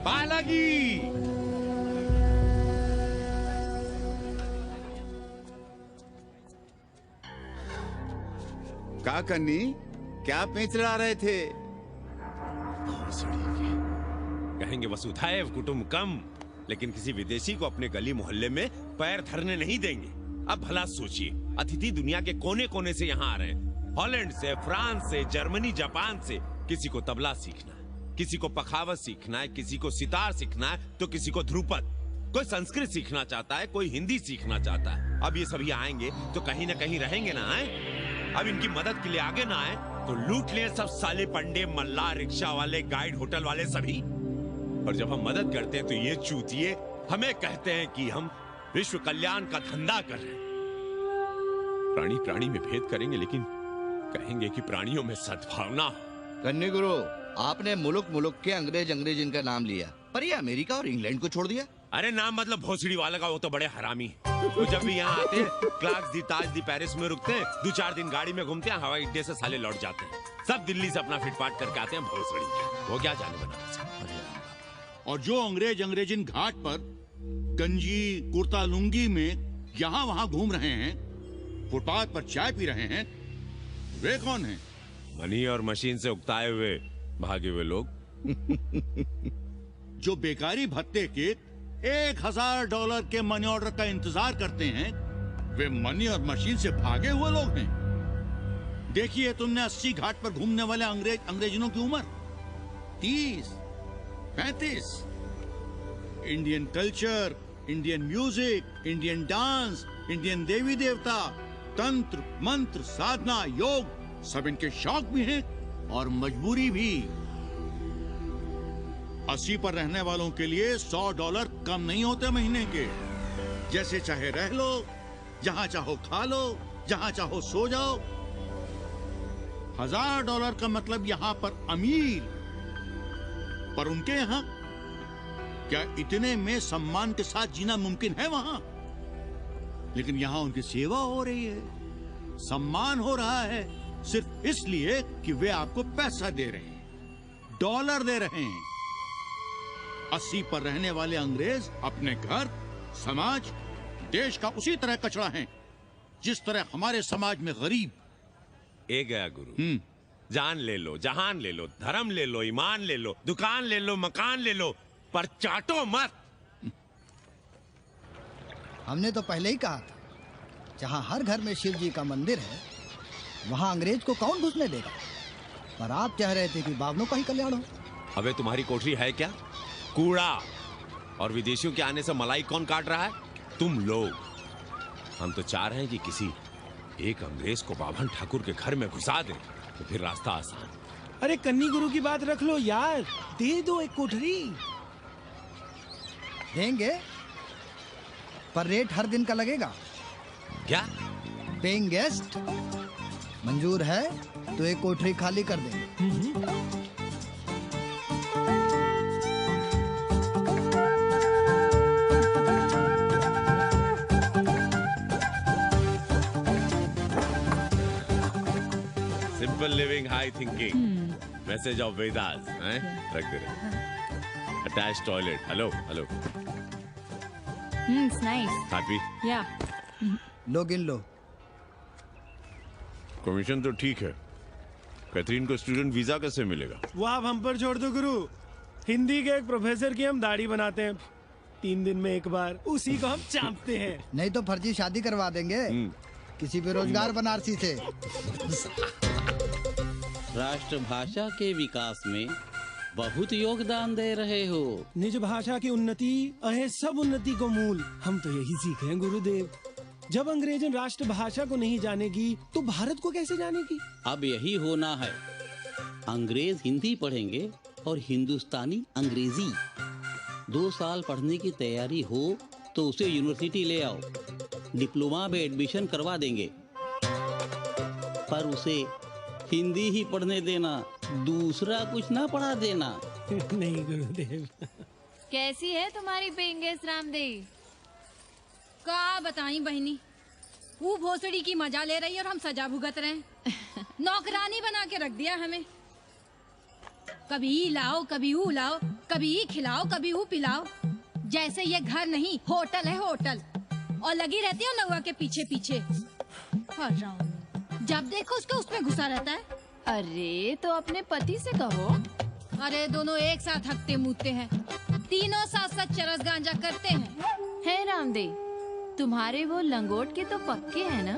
पालागी। का कन्नी, क्या पेंच लड़ा रहे थे? कहेंगे वसुधैव कुटुंबकम, लेकिन किसी विदेशी को अपने गली मोहल्ले में पैर धरने नहीं देंगे। अब भला सोचिए, अतिथि दुनिया के कोने कोने से यहाँ आ रहे हैं। हॉलैंड से, फ्रांस से, जर्मनी, जापान से। किसी को तबला सीखना है, किसी को पखावत सीखना है, किसी को सितार सीखना है, तो किसी को ध्रुपद। कोई संस्कृत सीखना चाहता है, कोई हिंदी सीखना चाहता है। अब ये सभी आएंगे तो कहीं ना कहीं रहेंगे ना। आए अब इनकी मदद के लिए आगे ना आए तो लूट लिए सब साले पंडे, मल्ला, रिक्शा वाले, गाइड, होटल वाले सभी। और जब हम मदद करते हैं तो ये चूतिए हमें कहते हैं कि हम विश्व कल्याण का धंधा कर रहे हैं। प्राणी प्राणी में भेद करेंगे, लेकिन कहेंगे कि प्राणियों में सद्भावना। कन्नी गुरु, आपने मुल्क के अंग्रेज इनका नाम लिया, पर ये अमेरिका और इंग्लैंड को छोड़ दिया। अरे नाम मतलब भोसड़ी वाला का, वो तो बड़े हरामी है। वो जब भी यहाँ आते हैं क्लार्क्स दी, ताज दी, पेरिस में रुकते हैं, 2-4 दिन गाड़ी में घूमते हैं, हवाई अड्डे से साले लौट जाते हैं। सब दिल्ली से अपना फिटपाट करके आते हैं भोसड़ी। वो क्या जाने बनारस। और जो अंग्रेजिन घाट पर गंजी कुर्ता लुंगी में यहाँ वहाँ घूम रहे हैं, फुटपाथ पर चाय पी रहे हैं, वे कौन हैं? मनी और मशीन से उकताए हुए भागे हुए लोग। जो बेकारी भत्ते के $1000 के मनी ऑर्डर का इंतजार करते हैं, वे मनी और मशीन से भागे हुए लोग हैं। देखिए तुमने 80 घाट पर घूमने वाले अंग्रेजनों की उम्र। 30, 35। Indian culture, Indian music, Indian dance, Indian देवी देवता, तंत्र, मंत्र, साधना, योग, सब इनके शौक भी हैं और मजबूरी भी। 80 पर रहने वालों के लिए $100 कम नहीं होते महीने के। जैसे चाहे रह लो, जहां चाहो खा लो, जहां चाहो सो जाओ। $1000 का मतलब यहां पर अमीर, पर उनके यहां क्या इतने में सम्मान के साथ जीना मुमकिन है वहां? लेकिन यहां उनकी सेवा हो रही है, सम्मान हो रहा है, सिर्फ इसलिए कि वे आपको पैसा दे रहे हैं, डॉलर दे रहे हैं। 80 पर रहने वाले अंग्रेज अपने घर, समाज, देश का उसी तरह कचरा हैं, जिस तरह हमारे समाज में गरीब। ए गया गुरु, जान ले लो, जहान ले लो, धर्म ले लो, ईमान ले लो, दुकान ले लो, मकान ले लो, पर चाटो मत। हमने तो पहले ही कहा था, जहाँ हर घर में शिव जी का मंदिर है, वहाँ अंग्रेज को कौन घुसने देगा। पर आप कह रहे थे कि बावनों का ही कल्याण हो। अबे तुम्हारी कोठरी है क्या? कूड़ा। और विदेशियों के आने से मलाई कौन काट रहा है? तुम लोग। हम तो चाह रहे हैं कि किसी एक अंग्रेज को बाभन ठाकुर के घर में घुसा दे, तो फिर रास्ता आसान। अरे कन्नी गुरु की बात रख लो यार, दे दो एक कोठरी। देंगे, पर रेट हर दिन का लगेगा। क्या? पेइंग गेस्ट मंजूर है तो एक कोठरी खाली कर देंगे। Simple living, high thinking, message of Vedas, रख दे रहे। Attach toilet, hello hello. It's nice. Happy? Yeah. लो गिन लो। कमीशन तो ठीक है, कैथरीन को स्टूडेंट वीजा कैसे मिलेगा? वो आप हम पर छोड़ दो गुरु। हिंदी के एक प्रोफेसर की हम दाढ़ी बनाते हैं 3 दिन में एक बार, उसी को हम चापते हैं। नहीं तो फर्जी शादी करवा देंगे किसी बेरोजगार बनारसी से। राष्ट्रभाषा के विकास में बहुत योगदान दे रहे हो। निज भाषा की उन्नति अहे सब उन्नति को मूल। हम तो यही सीखे हैं गुरुदेव। जब अंग्रेजन राष्ट्रभाषा को नहीं जानेगी तो भारत को कैसे जानेगी? अब यही होना है। अंग्रेज हिंदी पढ़ेंगे और हिंदुस्तानी अंग्रेजी। 2 साल पढ़ने की तैयारी हो तो उसे यूनिवर्सिटी ले आओ, डिप्लोमा में एडमिशन करवा देंगे, पर उसे हिंदी ही पढ़ने देना, दूसरा कुछ ना पढ़ा देना। नहीं गुरुदेव। कैसी है तुम्हारी पेंगेस रामदेव? का बताई बहनी, वो भोसड़ी की मजा ले रही है और हम सजा भुगत रहे हैं। नौकरानी बना के रख दिया हमें। कभी ई लाओ, कभी ऊ लाओ, कभी ई खिलाओ, कभी ऊ पिलाओ। जैसे ये घर नहीं होटल है, होटल। और लगी रहती है नौवा के पीछे पीछे। जब देखो उसके उसमें घुसा रहता है। अरे तो अपने पति से कहो। अरे दोनों एक साथ हकते मूतते हैं, तीनों साथ साथ चरस गांजा करते हैं। है रामदेव, तुम्हारे वो लंगोट के तो पक्के हैं ना?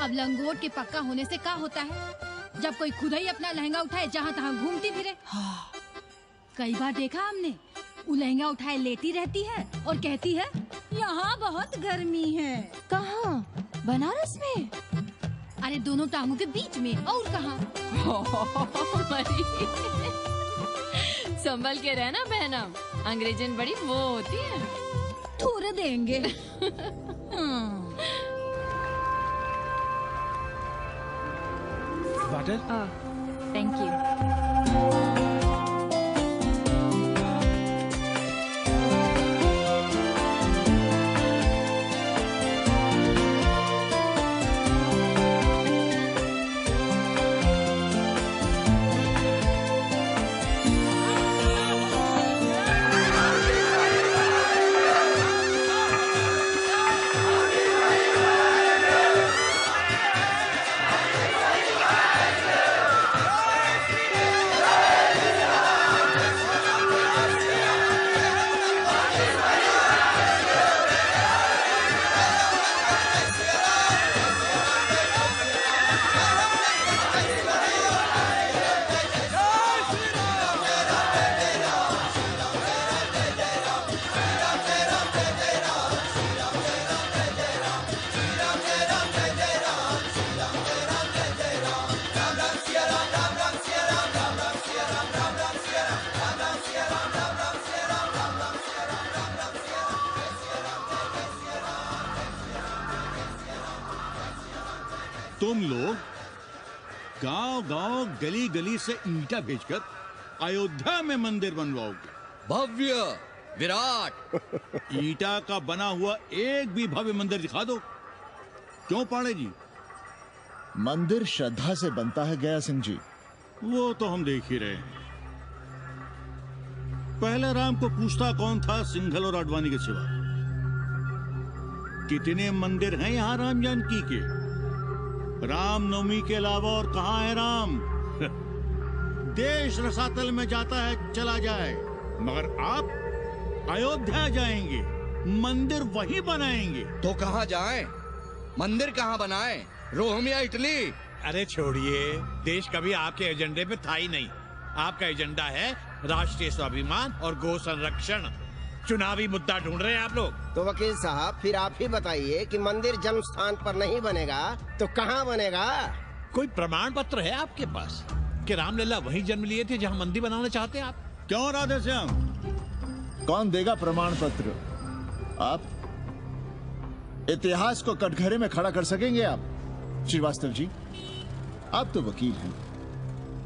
अब लंगोट के पक्का होने से क्या होता है, जब कोई खुद ही अपना लहंगा उठाए जहाँ तहाँ घूमती फिरे। कई बार देखा हमने, वो लहंगा उठाए लेटी रहती है और कहती है यहाँ बहुत गर्मी है। कहाँ? बनारस में? अरे दोनों टांगों के बीच में, और कहाँ? संभल के रहना बहनम, अंग्रेजन बड़ी वो होती है। थोड़े देंगे। वाटर? Thank you. तुम लोग गांव गांव गली गली से ईंटा भेजकर अयोध्या में मंदिर बनवाओगे। भव्य विराट ईटा का बना हुआ एक भी भव्य मंदिर दिखा दो। क्यों पाड़े जी? मंदिर श्रद्धा से बनता है गया सिंह जी। वो तो हम देख ही रहे हैं। पहले राम को पूछता कौन था सिंघल और आडवाणी के सिवा? कितने मंदिर हैं यहाँ राम जानकी के? रामनवमी के अलावा और कहाँ है राम? देश रसातल में जाता है चला जाए, मगर आप अयोध्या जाएंगे, मंदिर वही बनाएंगे। तो कहाँ जाएं? मंदिर कहाँ बनाएं? रोम या इटली? अरे छोड़िए, देश कभी आपके एजेंडे पे था ही नहीं। आपका एजेंडा है राष्ट्रीय स्वाभिमान और गौ संरक्षण। चुनावी मुद्दा ढूंढ रहे हैं आप लोग। तो वकील साहब फिर आप ही बताइए कि मंदिर जन्म स्थान पर नहीं बनेगा तो कहाँ बनेगा? कोई प्रमाण पत्र है आपके पास कि रामलला वहीं जन्म लिए थे जहाँ मंदिर बनाना चाहते हैं आप? क्यों राधे श्याम? कौन देगा प्रमाण पत्र? आप इतिहास को कटघरे में खड़ा कर सकेंगे आप? श्रीवास्तव जी, आप तो वकील हैं,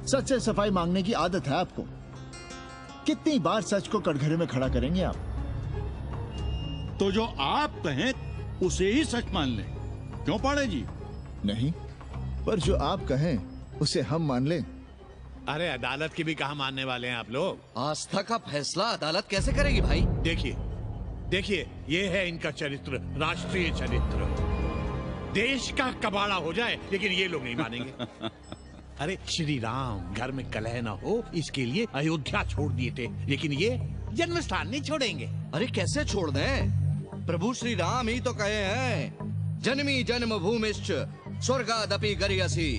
सच से सफाई मांगने की आदत है आपको। कितनी बार सच को कटघरे में खड़ा करेंगे आप? तो जो आप कहें उसे ही सच मान लें। क्यों पाड़े जी? नहीं, पर जो आप कहें उसे हम मान लें। अरे अदालत की भी कहाँ मानने वाले हैं आप लोग? आस्था का फैसला अदालत कैसे करेगी भाई? देखिए देखिए, ये है इनका चरित्र, राष्ट्रीय चरित्र। देश का कबाड़ा हो जाए लेकिन ये लोग नहीं मानेंगे। अरे श्री राम घर में कलह न हो इसके लिए अयोध्या छोड़ दिए थे, लेकिन ये जन्म स्थान नहीं छोड़ेंगे। अरे कैसे छोड़ दें? प्रभु श्री राम ही तो कहे हैं, जन्मी जन्मभूमिश्च स्वर्गादपि गरियसी।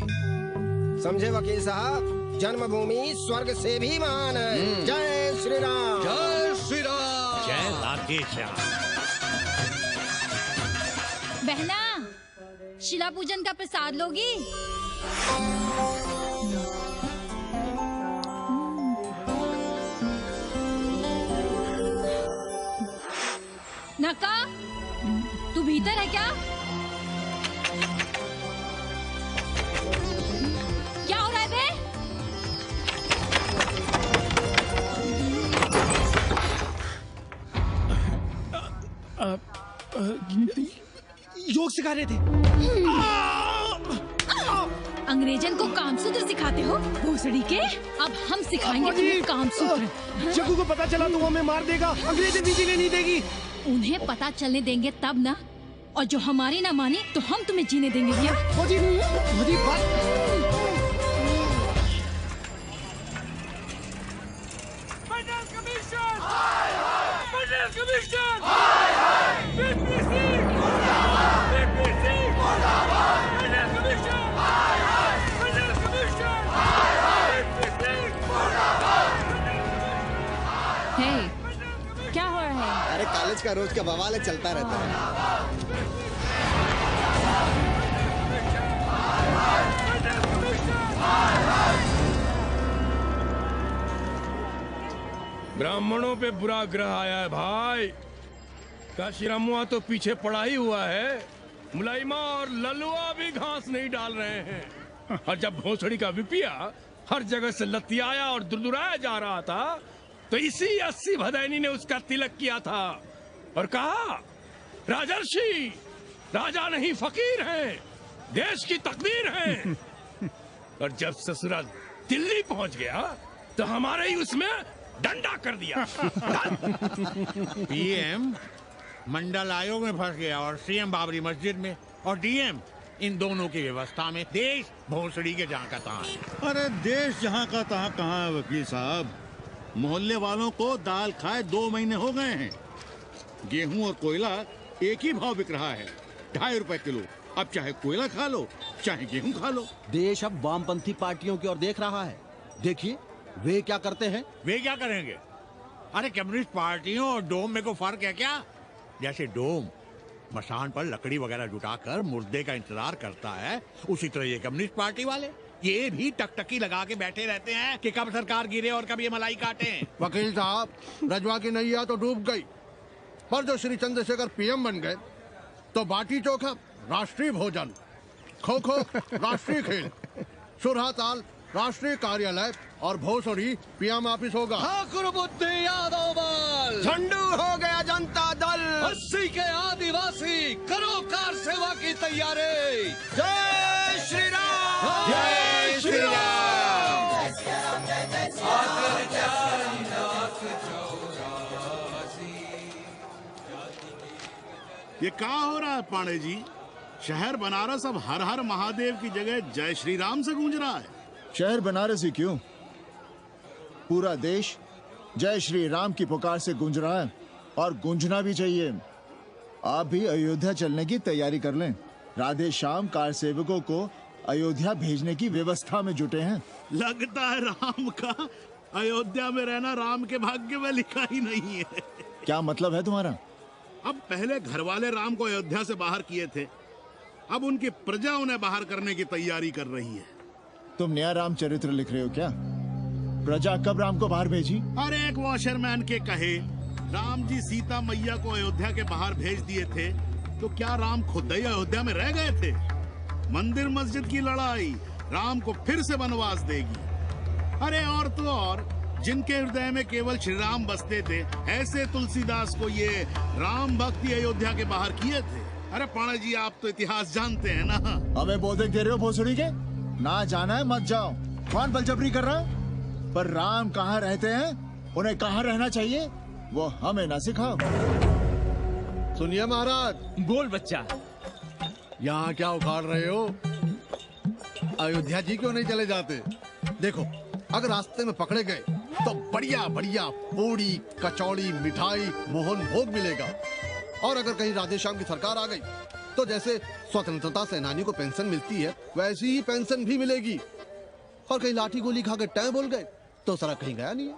समझे वकील साहब, जन्मभूमि स्वर्ग से भी महान है। जय श्री राम। जय श्री राम। जय राधे श्याम। बहना, शिला पूजन का प्रसाद लोगी? नक्का, तू भीतर है क्या? क्या हो रहा है बे? योग सिखा रहे थे। अंग्रेजन को कामसूत्र सिखाते हो भोसड़ी के? अब हम सिखाएंगे तुम्हें कामसूत्र। जग्गू को पता चला तो वो हमें मार देगा, अंग्रेजन भी जीने नहीं देगी। उन्हें पता चलने देंगे तब ना, और जो हमारी ना माने तो हम तुम्हें जीने देंगे क्या? क्या हो रहा है? अरे कॉलेज का रोज का बवाल चलता रहता है। ब्राह्मणों पे बुरा ग्रह आया है भाई। काशीरामुआ तो पीछे पड़ा ही हुआ है, मुलाइमा और ललुआ भी घास नहीं डाल रहे हैं। और जब भोसड़ी का विपिया हर जगह से लतियाया और दुरदुराया जा रहा था, तो इसी 80 भदैनी ने उसका तिलक किया था और कहा, राजर्षि राजा नहीं फकीर हैं, देश की तकदीर हैं। और जब ससुरा दिल्ली पहुंच गया तो हमारे ही उसमें डंडा कर दिया। पीएम मंडल आयोग में फंस गया और सीएम बाबरी मस्जिद में, और डीएम इन दोनों की व्यवस्था में देश भोसड़ी के जहाँ का तहाँ है। अरे देश जहाँ का तहाँ कहाँ है वकील साहब? मोहल्ले वालों को दाल खाए 2 महीने हो गए हैं। गेहूं और कोयला एक ही भाव बिक रहा है, 2.5 रुपए किलो। अब चाहे कोयला खा लो चाहे गेहूं खा लो। देश अब वामपंथी पार्टियों की ओर देख रहा है। देखिए वे क्या करते हैं। वे क्या करेंगे? अरे कम्युनिस्ट पार्टियों और डोम में को फर्क है क्या? जैसे डोम मसान पर लकड़ी वगैरह जुटाकर मुर्दे का इंतजार करता है, उसी तरह ये कम्युनिस्ट पार्टी वाले ये भी टकटकी लगा के बैठे रहते हैं कि कब सरकार गिरे और कब ये मलाई काटे। वकील साहब, रजवा की नैया तो डूब गई, पर जो श्री चंद्रशेखर पीएम बन गए तो बाटी चोखा राष्ट्रीय भोजन खो खो राष्ट्रीय खेल, सुरहा ताल राष्ट्रीय कार्यालय और भोसड़ी पीएम ऑफिस होगा। ठाकुर बुद्धि यादव बल, झंडू हो गया जनता दल, 80 के आदिवासी करो कार सेवा की तैयारी। जय श्री राम, जय श्री राम। ये क्या हो रहा है पांडे जी? शहर बनारस अब हर हर महादेव की जगह जय श्री राम से गूंज रहा है। शहर बनारस ही क्यों, पूरा देश जय श्री राम की पुकार से गूंज रहा है और गूंजना भी चाहिए। आप भी अयोध्या चलने की तैयारी कर लें। राधे श्याम कार सेवकों को अयोध्या भेजने की व्यवस्था में जुटे हैं। लगता है राम का अयोध्या में रहना राम के भाग्य में लिखा ही नहीं है। क्या मतलब है तुम्हारा? अब पहले घर वाले राम को अयोध्या से बाहर किए थे, अब उनकी प्रजा उन्हें बाहर करने की तैयारी कर रही है। तुम नया रामचरित्र लिख रहे हो क्या? प्रजा कब राम को बाहर भेजी? अरे एक वॉशरमैन के कहे राम जी सीता मैया को अयोध्या के बाहर भेज दिए थे, तो क्या राम खुद ही अयोध्या में रह गए थे? मंदिर मस्जिद की लड़ाई राम को फिर से वनवास देगी। अरे और तो और जिनके हृदय में केवल श्री राम बसते थे, ऐसे तुलसीदास को ये राम भक्ति अयोध्या के बाहर किए थे। अरे पाणा जी आप तो इतिहास जानते हैं ना। हमें बोधक दे रहे हो भोसड़ी के? ना जाना है मत जाओ। कौन बलजबरी कर रहा है? पर राम कहाँ रहते हैं, उन्हें कहाँ रहना चाहिए, वो हमें ना सिखाओ। सुनिए महाराज। बोल बच्चा। यहाँ क्या उखाड़ रहे हो? अयोध्या जी क्यों नहीं चले जाते? देखो अगर रास्ते में पकड़े गए तो बढ़िया बढ़िया पूड़ी कचौड़ी मिठाई मोहन भोग मिलेगा, और अगर कहीं राधे श्याम की सरकार आ गई तो जैसे स्वतंत्रता सेनानियों को पेंशन मिलती है वैसी ही पेंशन भी मिलेगी। और कहीं लाठी गोली खा के टैं बोल गए तो सारा कहीं गया नहीं है।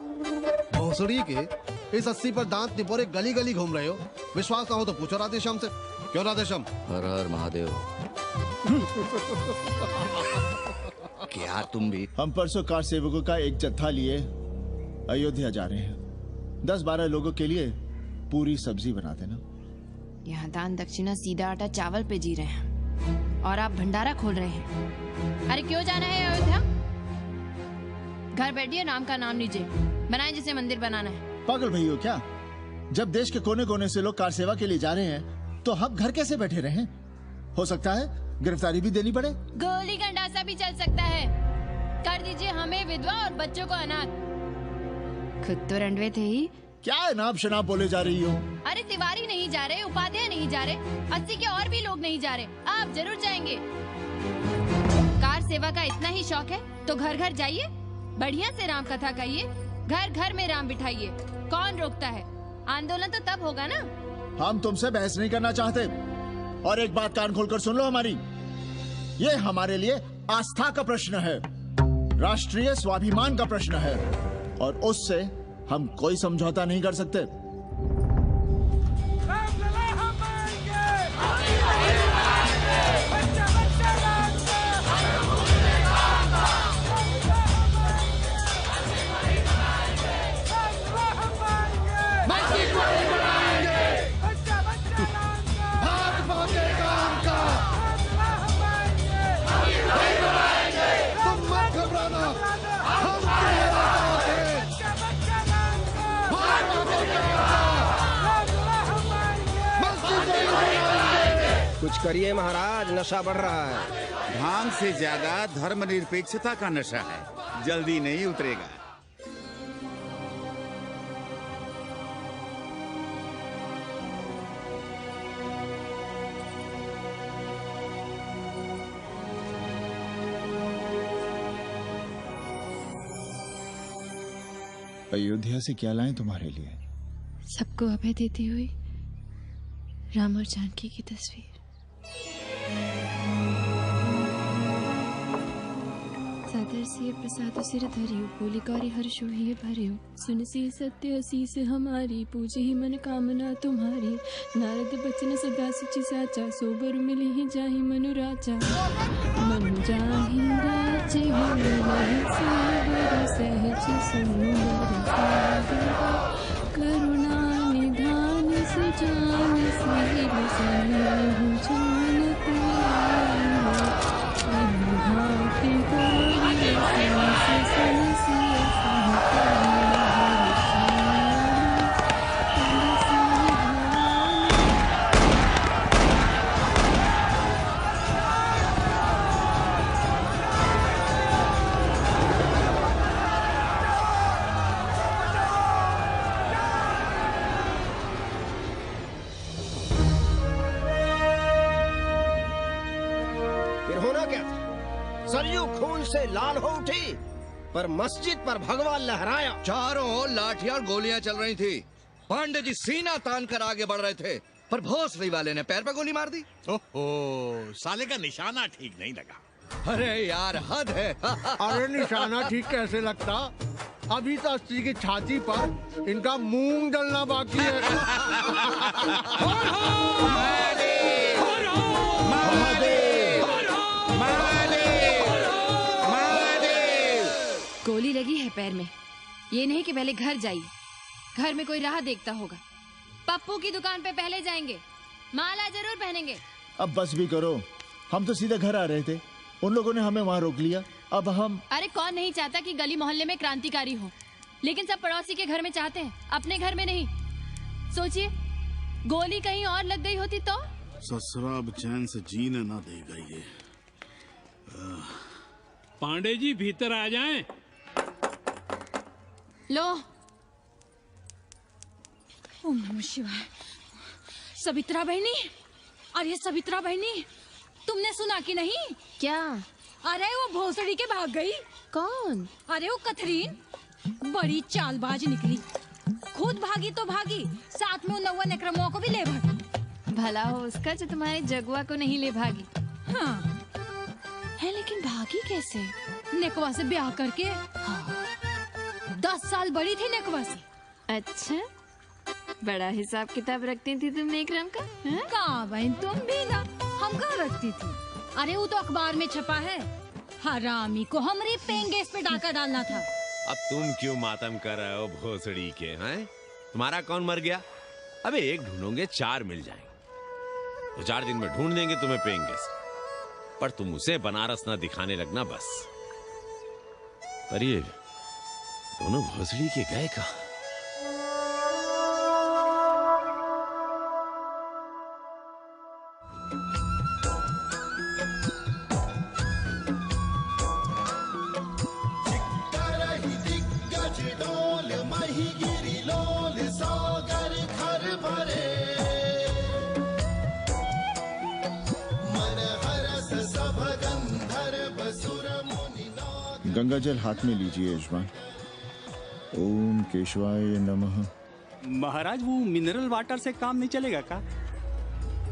भोसड़ी के इस 80 पर दांत निपोरे गली गली घूम रहे हो। विश्वास ना हो तो पूछो राधे श्याम से। क्यों राधे श्याम? हर हर महादेव। क्या तुम भी? हम परसों कार सेवकों का एक जत्था लिए अयोध्या जा रहे हैं। 10-12 लोगों के लिए पूरी सब्जी बना देना। यहाँ दान दक्षिणा सीधा आटा चावल पे जी रहे हैं और आप भंडारा खोल रहे हैं। अरे क्यों जाना है अयोध्या? घर बैठिए, राम का नाम लीजिए, बनाए जिसे मंदिर बनाना है। पागल भई हो क्या? जब देश के कोने कोने से लोग कार सेवा के लिए जा रहे हैं तो हम घर कैसे बैठे रहें? हो सकता है गिरफ्तारी भी देनी पड़े। गोली गंडासा भी चल सकता है। कर दीजिए हमें विधवा और बच्चों को अनाथ। खुद तो रंडवे थे ही। क्या अनाप शनाप बोले जा रही हो? अरे तिवारी नहीं जा रहे, उपाध्याय नहीं जा रहे, 80 के और भी लोग नहीं जा रहे। आप जरूर जाएंगे। कार सेवा का इतना ही शौक है तो घर घर जाइए, बढ़िया से राम कथा कहिए, घर घर में राम बिठाइए। कौन रोकता है? आंदोलन तो तब होगा ना। हम तुमसे बहस नहीं करना चाहते। और एक बात कान खोलकर सुन लो हमारी, ये हमारे लिए आस्था का प्रश्न है, राष्ट्रीय स्वाभिमान का प्रश्न है, और उससे हम कोई समझौता नहीं कर सकते। कुछ करिए महाराज, नशा बढ़ रहा है। भांग से ज्यादा धर्मनिरपेक्षता का नशा है, जल्दी नहीं उतरेगा। अयोध्या से क्या लाएं तुम्हारे लिए? सबको अभय देती हुई राम और जानकी की तस्वीर। सादर से प्रसाद सिर धरियो, बोली गौरी हर्षो ही भरियो, सुन सी सत्य शीस हमारी, पूजे ही मन कामना तुम्हारी। नारद बचन सदा सुचि साचा, सोबर मिली ही जाहि मनु राजा। मनु जाहि राजे होई नहीं सोबर, सहज सुंदर सागर, करुणा निधान सुजान, सील सनेहु जानत। सरयू खून से लाल हो उठी, पर मस्जिद पर भगवा लहराया। चारों ओर लाठियां और गोलियां चल रही थी। पांडे जी सीना तान कर आगे बढ़ रहे थे, पर भोसड़ी वाले ने पैर पे गोली मार दी। ओहो, साले का निशाना ठीक नहीं लगा। अरे यार हद है। अरे निशाना ठीक कैसे लगता? अभी तो अस्सी की छाती पर इनका मूंग डलना बाकी है। गोली लगी है पैर में। ये नहीं कि पहले घर जाइए, घर में कोई राह देखता होगा। पप्पू की दुकान पे पहले जाएंगे, माला जरूर पहनेंगे। अब बस भी करो, हम तो सीधे घर आ रहे थे, उन लोगों ने हमें वहाँ रोक लिया। अब हम अरे कौन नहीं चाहता कि गली मोहल्ले में क्रांतिकारी हो, लेकिन सब पड़ोसी के घर में चाहते हैं, अपने घर में नहीं। सोचिए, गोली कहीं और लग गई होती तो? ससुरा अब चैन से जीने ना देगा ये। पांडे जी भीतर आ जाएं। लो। ओम नमः शिवाय। सवित्रा बहनी, अरे सवित्रा बहनी, तुमने सुना कि नहीं? क्या? अरे वो भोसड़ी के भाग गई। कौन? अरे वो कथरीन, बड़ी चालबाज निकली। खुद भागी तो भागी, साथ में उन 9 नक्रमों को भी ले भागी। भला हो उसका जो तुम्हारे जगुआ को नहीं ले भागी। हाँ है, लेकिन भागी कैसे? नेकवा से ब्याह करके। हाँ। 10 साल बड़ी थी नेकवा से। अच्छा, बड़ा हिसाब किताब रखती थी तुम नेकरम का? कहाँ बहन, तुम भी ना, हम कहाँ रखती थी। अरे वो तो अखबार में छपा है, हरामी को हमरी पेंगेस पे डाका डालना था। अब तुम क्यों मातम कर रहे हो भोसड़ी के? हैं? तुम्हारा कौन मर गया? अबे एक ढूंढोगे 4 मिल जाएंगे। तो 4 दिन में ढूंढ देंगे तुम्हें पेंगेस, पर तुम उसे बनारस ना दिखाने लगना बस। पर ये दोनों भोसड़ी के गए कहाँ? गंगा जल हाथ में लीजिए यजमान। ओम केशवाय नमः। महाराज वो मिनरल वाटर से काम नहीं चलेगा का?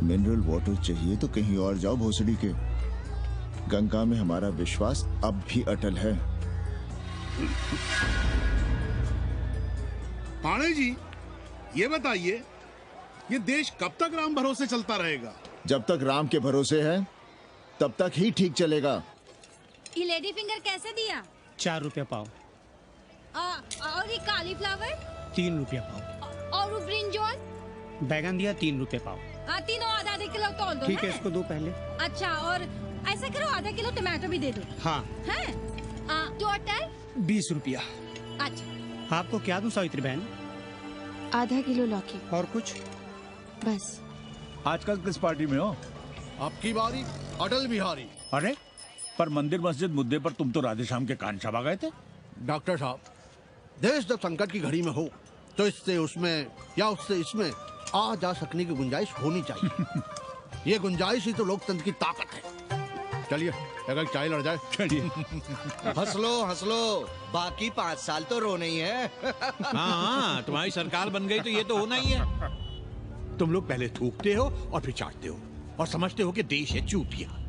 मिनरल वाटर चाहिए तो कहीं और जाओ भोसड़ी के। गंगा में हमारा विश्वास अब भी अटल है। पाणे जी, ये बताइए, ये देश कब तक राम भरोसे चलता रहेगा? जब तक राम के भरोसे है तब तक ही ठीक चलेगा। ये लेडी फिंगर कैसे दिया? 4 रुपया पाव। और ये कालीफ्लावर? 3 रुपया पाव। और वो ब्रिंजॉल? बैगन दिया 3 रुपये पाव। तीनों आधा किलो तोल दो। ठीक है, इसको दो पहले। अच्छा, और ऐसा करो आधा किलो टमाटो भी दे दो। हाँ। हैं? टोटल 20 रुपया। अच्छा, आपको क्या दूं सावित्री बहन? आधा किलो लौकी। और कुछ? बस। आजकल किस पार्टी में हो? आपकी बारी, अटल बिहारी। अरे पर मंदिर मस्जिद मुद्दे पर तुम तो राधे श्याम के कान छपा गए थे। डॉक्टर साहब, देश जब संकट की घड़ी में हो तो इससे उसमें या उससे इसमें आ जा सकने की गुंजाइश होनी चाहिए। ये गुंजाइश ही तो लोकतंत्र की ताकत है। चलिए अगर चाय लड़ जाए। चलिए। हंस लो, बाकी 5 साल तो रोने ही है। हाँ, तुम्हारी सरकार बन गई तो ये तो होना ही है। तुम लोग पहले थूकते हो और फिर चाटते हो और समझते हो कि देश है चूतिया।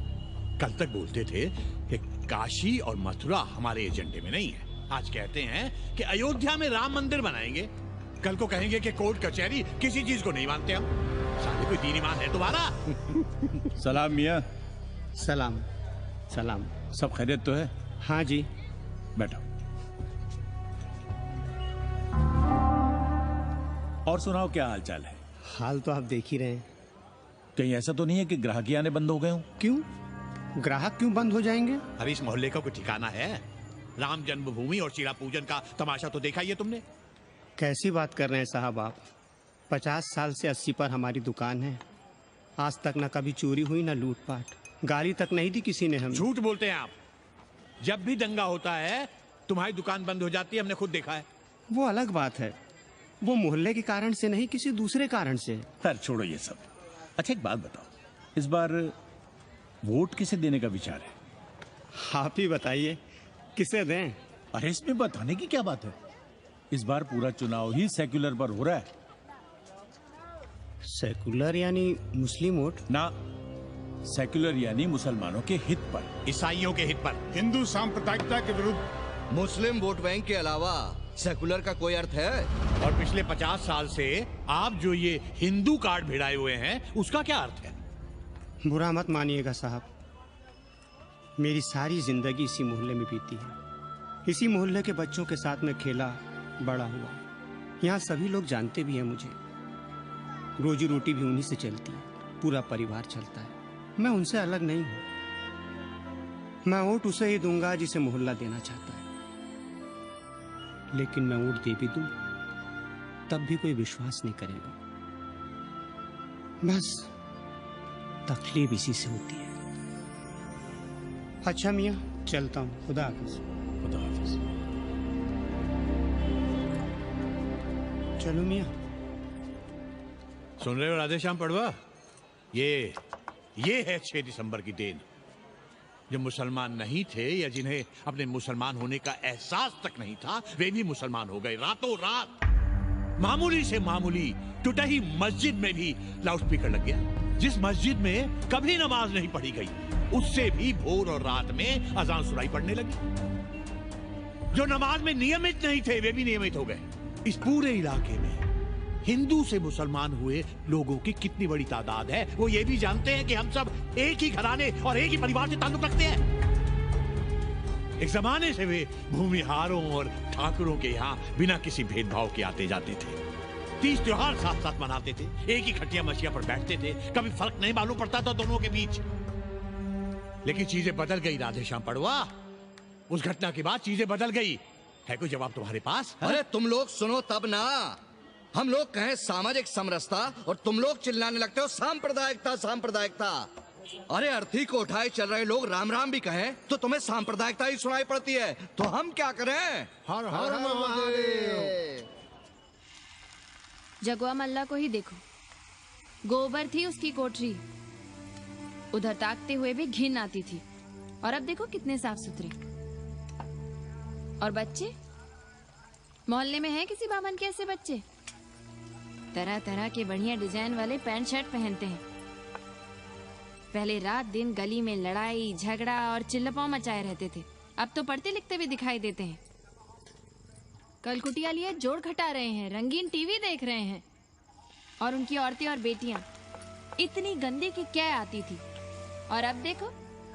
कल तक बोलते थे कि काशी और मथुरा हमारे एजेंडे में नहीं है, आज कहते हैं कि अयोध्या में राम मंदिर बनाएंगे, कल को कहेंगे कि कोर्ट कचहरी किसी चीज को नहीं मानते हम। साले कोई दीन ईमान है तुम्हारा? सलाम मियाँ। सलाम। सलाम। सब खैरियत तो है? हाँ जी। बैठो। और सुनाओ, क्या हाल चाल है? हाल तो आप देख ही रहे हैं। कहीं ऐसा तो नहीं है कि ग्राहकी आने बंद हो गए हो? क्यों? ग्राहक क्यों बंद हो जाएंगे? अरे इस मोहल्ले का कोई ठिकाना है? राम जन्मभूमि और शिला पूजन का तमाशा तो देखा ही है तुमने। कैसी बात कर रहे हैं साहब आप? 50 साल से 80 पर हमारी दुकान है। आज तक ना कभी चोरी हुई ना लूटपाट, गाली तक नहीं दी किसी ने हमें। झूठ बोलते हैं आप। जब भी दंगा होता है तुम्हारी दुकान बंद हो जाती है, हमने खुद देखा है। वो अलग बात है, वो मोहल्ले के कारण से नहीं, किसी दूसरे कारण से। खैर छोड़ो ये सब। अच्छा एक बात बताओ, इस बार वोट किसे देने का विचार है? आप ही बताइए, किसे दें? अरे इसमें बताने की क्या बात है, इस बार पूरा चुनाव ही सेक्युलर पर हो रहा है। सेकुलर यानी मुस्लिम वोट? ना, सेक्युलर यानी मुसलमानों के हित पर, ईसाइयों के हित पर, हिंदू सांप्रदायिकता के विरुद्ध। मुस्लिम वोट बैंक के अलावा सेकुलर का कोई अर्थ है? और पिछले 50 साल से आप जो ये हिंदू कार्ड भिड़ाए हुए हैं उसका क्या अर्थ है? बुरा मत मानिएगा साहब, मेरी सारी जिंदगी इसी मोहल्ले में बीती है। इसी मोहल्ले के बच्चों के साथ में खेला बड़ा हुआ। यहाँ सभी लोग जानते भी हैं मुझे। रोजी रोटी भी उन्हीं से चलती है, पूरा परिवार चलता है। मैं उनसे अलग नहीं हूँ। मैं वोट उसे ही दूंगा जिसे मोहल्ला देना चाहता है, लेकिन मैं वोट दे भी दूं तब भी कोई विश्वास नहीं करेगा। बस तकलीफ इसी से होती है। अच्छा मियाँ, चलता हूँ। खुदा हाफिज। खुदा हाफिज। चलो मियाँ। सुन रहे हो राधेश्याम पड़वा, ये है 6 दिसंबर की देन। जो मुसलमान नहीं थे या जिन्हें अपने मुसलमान होने का एहसास तक नहीं था, वे भी मुसलमान हो गए रातों रात। मामूली से मामूली टूटी मस्जिद में भी लाउडस्पीकर लग गया। जिस मस्जिद में कभी नमाज नहीं पढ़ी गई, उससे भी भोर और रात में अजान सुनाई पड़ने लगी। जो नमाज में नियमित नहीं थे, वे भी नियमित हो गए। इस पूरे इलाके में हिंदू से मुसलमान हुए लोगों की कितनी बड़ी तादाद है, वो ये भी जानते हैं कि हम सब एक ही घराने और एक ही परिवार से ताल्लुक रखते हैं। एक जमाने से वे भूमिहारों और ठाकुरों के यहाँ बिना किसी भेदभाव के आते जाते थे। 30 त्योहार साथ साथ मनाते थे, एक ही खटिया मछिया पर बैठते थे, कभी फर्क नहीं मालूम पड़ता था दोनों के बीच। लेकिन चीजें बदल गई राधेश्याम पड़वा। उस घटना के बाद चीजें बदल गई। है कोई जवाब तुम्हारे पास? अरे तुम लोग सुनो तब ना। हम लोग कहें सामाजिक समरसता और तुम लोग चिल्लाने लगते हो सांप्रदायिकता सांप्रदायिकता। अरे अर्थी को उठाए चल रहे लोग राम राम भी कहें तो तुम्हें सांप्रदायिकता ही सुनाई पड़ती है। तो हम क्या करें? हर हर महादेव। जगवा मल्ला को ही देखो, गोबर थी उसकी कोठरी, उधर ताकते हुए भी घिन आती थी। और अब देखो कितने साफ सुथरे। और बच्चे, मोहल्ले में हैं किसी बामन के ऐसे बच्चे? तरह तरह के बढ़िया डिजाइन वाले पैंट शर्ट पहनते हैं। पहले रात दिन गली में लड़ाई झगड़ा और चिल्लपाव मचाए रहते थे, अब तो पढ़ते लिखते भी दिखाई देते हैं। कल कुटिया लिए जोड़ घटा रहे हैं, रंगीन टीवी देख रहे हैं। और उनकी औरतें और बेटियां इतनी गंदी की क्या आती थी। और अब देखो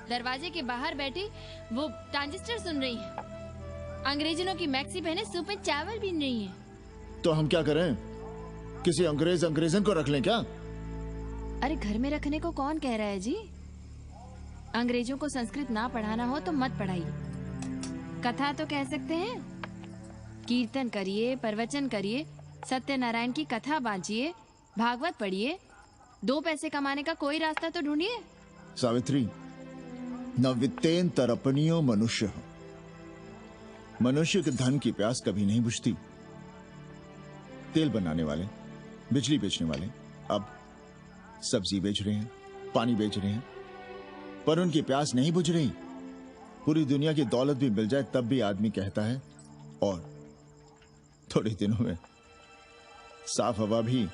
दरवाजे के बाहर बैठी वो ट्रांजिस्टर सुन रही है, अंग्रेजनों की मैक्सी पहने सूप में चावल भी नहीं है। तो हम क्या करें? किसी अंग्रेजन को रख लें क्या? अरे घर में रखने को कौन कह रहा है जी? अंग्रेजों को संस्कृत ना पढ़ाना हो तो मत पढ़ाइए। कथा तो कह सकते हैं, कीर्तन करिए, प्रवचन करिए, सत्यनारायण की कथा बांचिए, भागवत पढ़िए। 2 पैसे कमाने का कोई रास्ता तो ढूंढिए। सावित्री, न वित्तेन तरपणियो मनुष्य। मनुष्य के धन की प्यास कभी नहीं बुझती। तेल बनाने वाले, बिजली बेचने वाले अब सब्जी बेच रहे हैं, पानी बेच रहे हैं, पर उनकी प्यास नहीं बुझ रही। पूरी दुनिया की दौलत भी मिल जाए तब भी आदमी कहता है और थोड़े दिनों में साफ हवा भी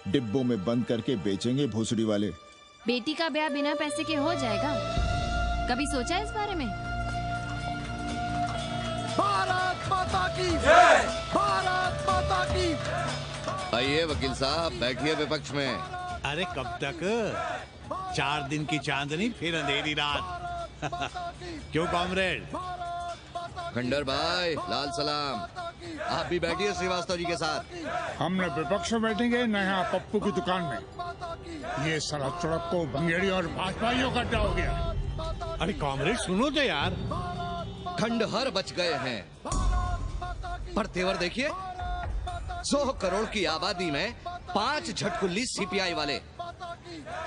डिब्बों में बंद करके बेचेंगे भोसड़ी वाले। बेटी का ब्याह बिना पैसे के हो जाएगा? कभी सोचा इस बारे में? भारत माता की जय! भारत माता की। आइए वकील साहब, बैठिए विपक्ष में। अरे कब तक? 4 दिन की चांदनी फिर अंधेरी रात। क्यों कॉमरेड? खंडर भाई, लाल सलाम। आप भी बैठिए श्रीवास्तव जी के साथ। हम न विपक्ष में बैठेंगे न यहाँ पप्पू की दुकान में। ये सारा चुड़क को भंगेड़ी और भाजपाइयों का अड्डा हो गया। अरे कॉमरेड सुनो तो यार। खंडहर बच गए हैं, पर तेवर देखिए, 100 करोड़ की आबादी में 5 झटकुल्ली सीपीआई वाले,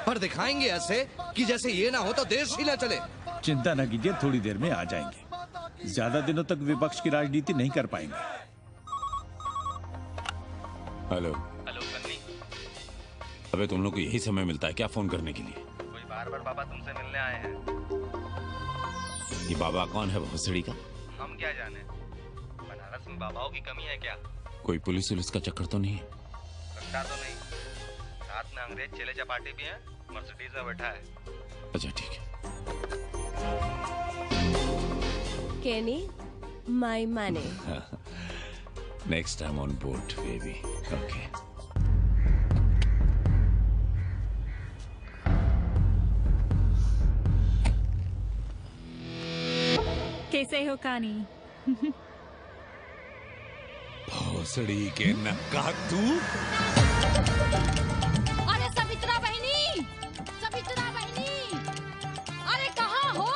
पर दिखाएंगे ऐसे कि जैसे ये ना हो तो देश ही ना चले। चिंता न कीजिए, थोड़ी देर में आ जाएंगे। ज्यादा दिनों तक विपक्ष की राजनीति नहीं कर पाएंगे। हेलो हेलो कन्नी, अबे तुम लोग को यही समय मिलता है क्या फोन करने के लिए? कोई बार-बार बाबा तुमसे मिलने आए हैं। ये बाबा कौन है भोसड़ी का? हम क्या जाने, बनारस में बाबाओं की कमी है क्या? कोई पुलिस उलिस का चक्कर तो नहीं है? लगता तो नहीं, साथ में अंग्रेज चेले चपाटी भी हैं, मर्सिडीज में बैठा है। अच्छा ठीक है। Kenny, my money. Next time on board, baby. Okay. कैसे हो कानी? भोसड़ी के नक्का तू। अरे सवित्रा बहनी, सवित्रा बहनी, अरे कहाँ हो?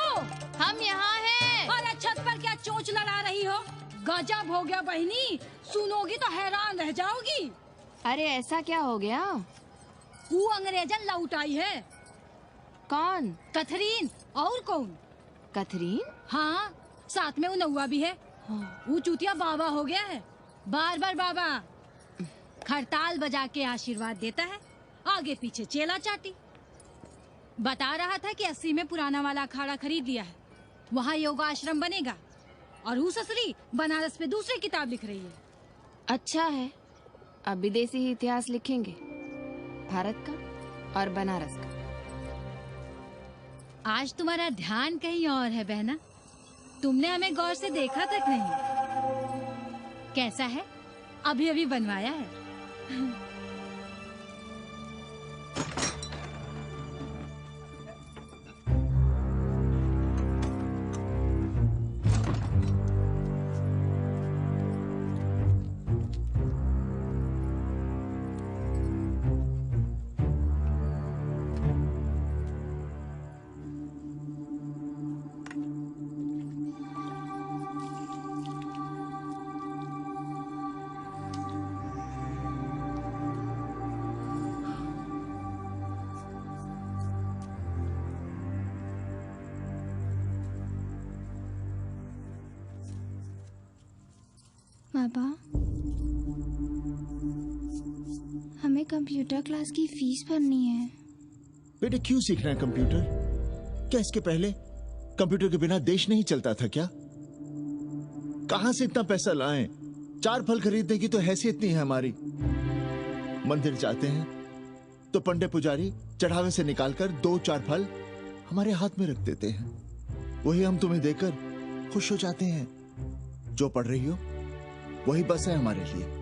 हम यहाँ हैं। अरे छत पर क्या चोंच लड़ा रही हो? गजब हो गया बहनी, सुनोगी तो हैरान रह जाओगी। अरे ऐसा क्या हो गया? वो अंग्रेजन लौट आई है। कौन? कथरीन। और कौन? कथरीन? हाँ, साथ में वो नौवा भी है। वो चूतिया बाबा हो गया है, बार बार बाबा। खड़ताल बजा के आशीर्वाद देता है, आगे पीछे चेला चाटी। बता रहा था कि 80 में पुराना वाला अखाड़ा खरीद लिया है, वहाँ योगा आश्रम बनेगा। और वो ससुरी बनारस पे दूसरी किताब लिख रही है। अच्छा है, अब विदेशी ही इतिहास लिखेंगे, भारत का और बनारस का। आज तुम्हारा ध्यान कहीं और है बहना, तुमने हमें गौर से देखा तक नहीं। कैसा है? अभी अभी बनवाया है। बाबा, हमें कंप्यूटर क्लास की फीस भरनी है। बेटे क्यों सीखना है कंप्यूटर? क्या इसके पहले कंप्यूटर के बिना देश नहीं चलता था क्या? कहां से इतना पैसा लाएं? 4 फल खरीदने की तो हैसियत नहीं है हमारी। मंदिर जाते हैं तो पंडे पुजारी चढ़ावे से निकालकर 2-4 फल हमारे हाथ में रख देते हैं। वही हम तुम्हें देकर खुश हो जाते हैं। जो पढ़ रही हो वही बस है हमारे लिए।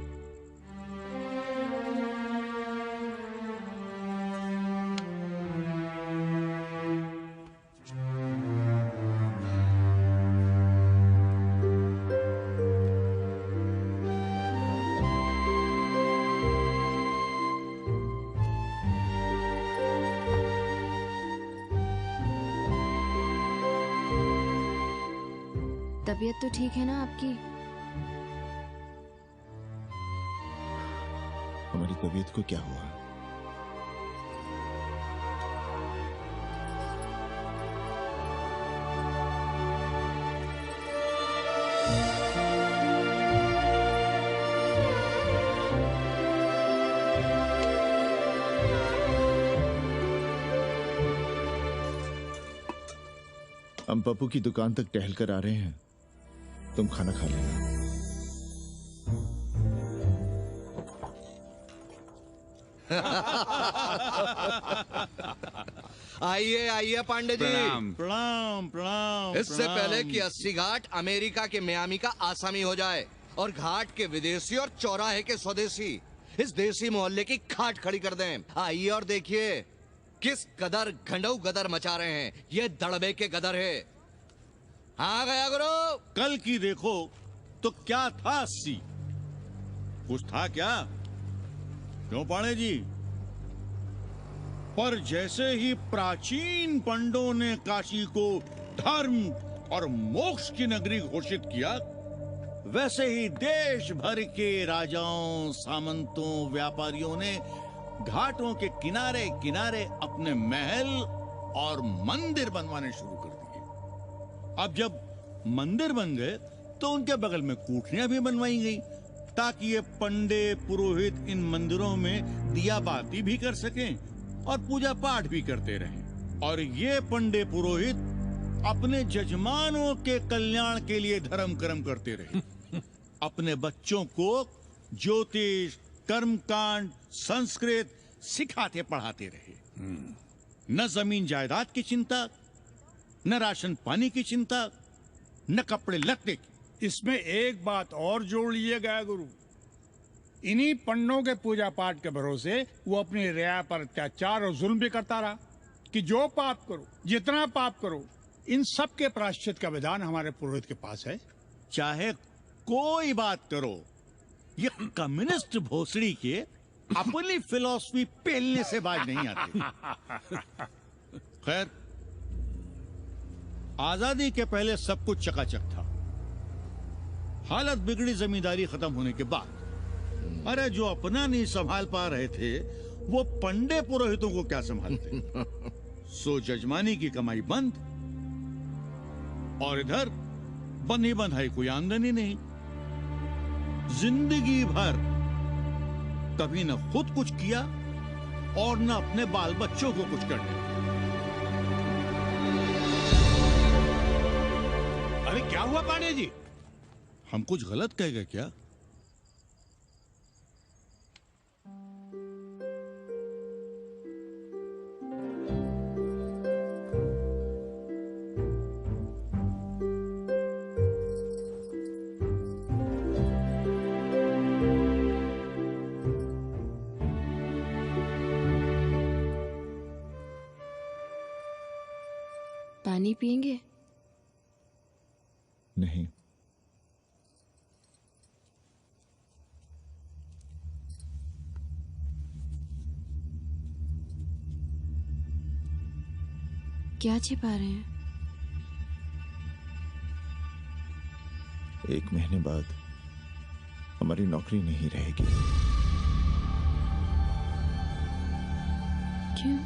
तबीयत तो ठीक है ना आपकी? हमारी तबीयत को क्या हुआ? हम पप्पू की दुकान तक टहल कर आ रहे हैं, तुम खाना खा लेना। आइए आइए पांडे जी। प्रणाम प्रणाम प्रणाम। इससे पहले कि 80 घाट अमेरिका के मियामी का आसामी हो जाए और घाट के विदेशी और चौराहे के स्वदेशी इस देसी मोहल्ले की खाट खड़ी कर दें, आइए और देखिए किस कदर घंडऊ गदर मचा रहे हैं। ये दड़बे के गदर है। हाँ गया गुरु। कल की देखो तो क्या था 80? कुछ था क्या? क्यों पाणे जी? पर जैसे ही प्राचीन पंडों ने काशी को धर्म और मोक्ष की नगरी घोषित किया, वैसे ही देश भर के राजाओं, सामंतों, व्यापारियों ने घाटों के किनारे किनारे अपने महल और मंदिर बनवाने शुरू कर दिए। अब जब मंदिर बन गए तो उनके बगल में कोठरियां भी बनवाई गई, ताकि ये पंडे पुरोहित इन मंदिरों में दिया बाती भी कर सकें और पूजा पाठ भी करते रहें। और ये पंडे पुरोहित अपने जजमानों के कल्याण के लिए धर्म कर्म करते रहे। अपने बच्चों को ज्योतिष, कर्मकांड, संस्कृत सिखाते पढ़ाते रहे। न जमीन जायदाद की चिंता, न राशन पानी की चिंता, न कपड़े लत्ते की। इसमें एक बात और जोड़ लीजिएगा गुरु, इन्हीं पंडों के पूजा पाठ के भरोसे वो अपनी रिया पर अत्याचार और जुल्म भी करता रहा कि जो पाप करो, जितना पाप करो, इन सब के प्रायश्चित का विधान हमारे पुरोहित के पास है। चाहे कोई बात करो, ये कम्युनिस्ट भोसड़ी के अपनी फिलॉसफी पेलने से बाज नहीं आते। खैर, आजादी के पहले सब कुछ चकाचक था। हालत बिगड़ी जमींदारी खत्म होने के बाद। अरे जो अपना नहीं संभाल पा रहे थे, वो पंडे पुरोहितों को क्या संभालते। सो जजमानी की कमाई बंद, और इधर बंधी बंधाई कोई आमदनी नहीं। जिंदगी भर कभी न खुद कुछ किया और न अपने बाल बच्चों को कुछ करने। अरे क्या हुआ पांडे जी? हम कुछ गलत कह गए क्या? पानी पिएंगे? नहीं। क्या छिपा रहे हैं? 1 महीने बाद हमारी नौकरी नहीं रहेगी। क्यों?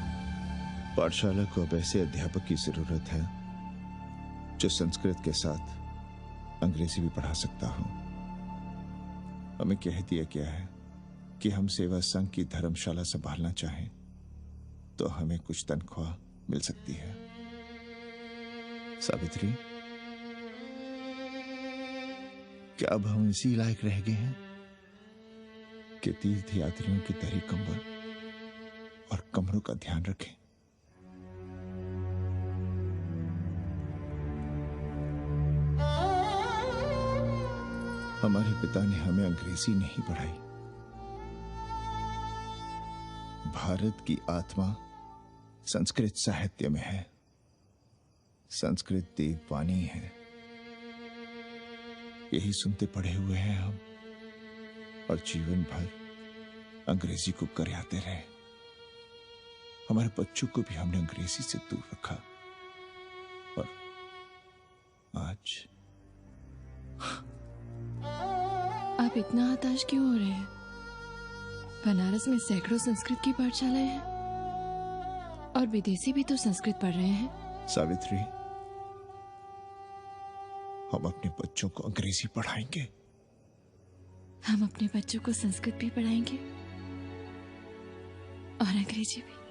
पाठशाला को अब ऐसे अध्यापक की जरूरत है जो संस्कृत के साथ अंग्रेजी भी पढ़ा सकता हो। हमें कह दिया गया है कि हम सेवा संघ की धर्मशाला संभालना चाहें तो हमें कुछ तनख्वाह मिल सकती है। सावित्री, क्या अब हम इसी लायक रह गए हैं कि तीर्थ यात्रियों की दरी कंबल और कमरों का ध्यान रखें? हमारे पिता ने हमें अंग्रेजी नहीं पढ़ाई। भारत की आत्मा संस्कृत साहित्य में है। संस्कृत देववाणी है। यही सुनते पढ़े हुए हैं हम, और जीवन भर अंग्रेजी को करियाते रहे। हमारे बच्चों को भी हमने अंग्रेजी से दूर रखा, और आज आप इतना हताश क्यों हो रहे हैं? बनारस में सैकड़ों संस्कृत की पाठशालाएं हैं और विदेशी भी तो संस्कृत पढ़ रहे हैं। सावित्री, हम अपने बच्चों को अंग्रेजी पढ़ाएंगे। हम अपने बच्चों को संस्कृत भी पढ़ाएंगे और अंग्रेजी भी।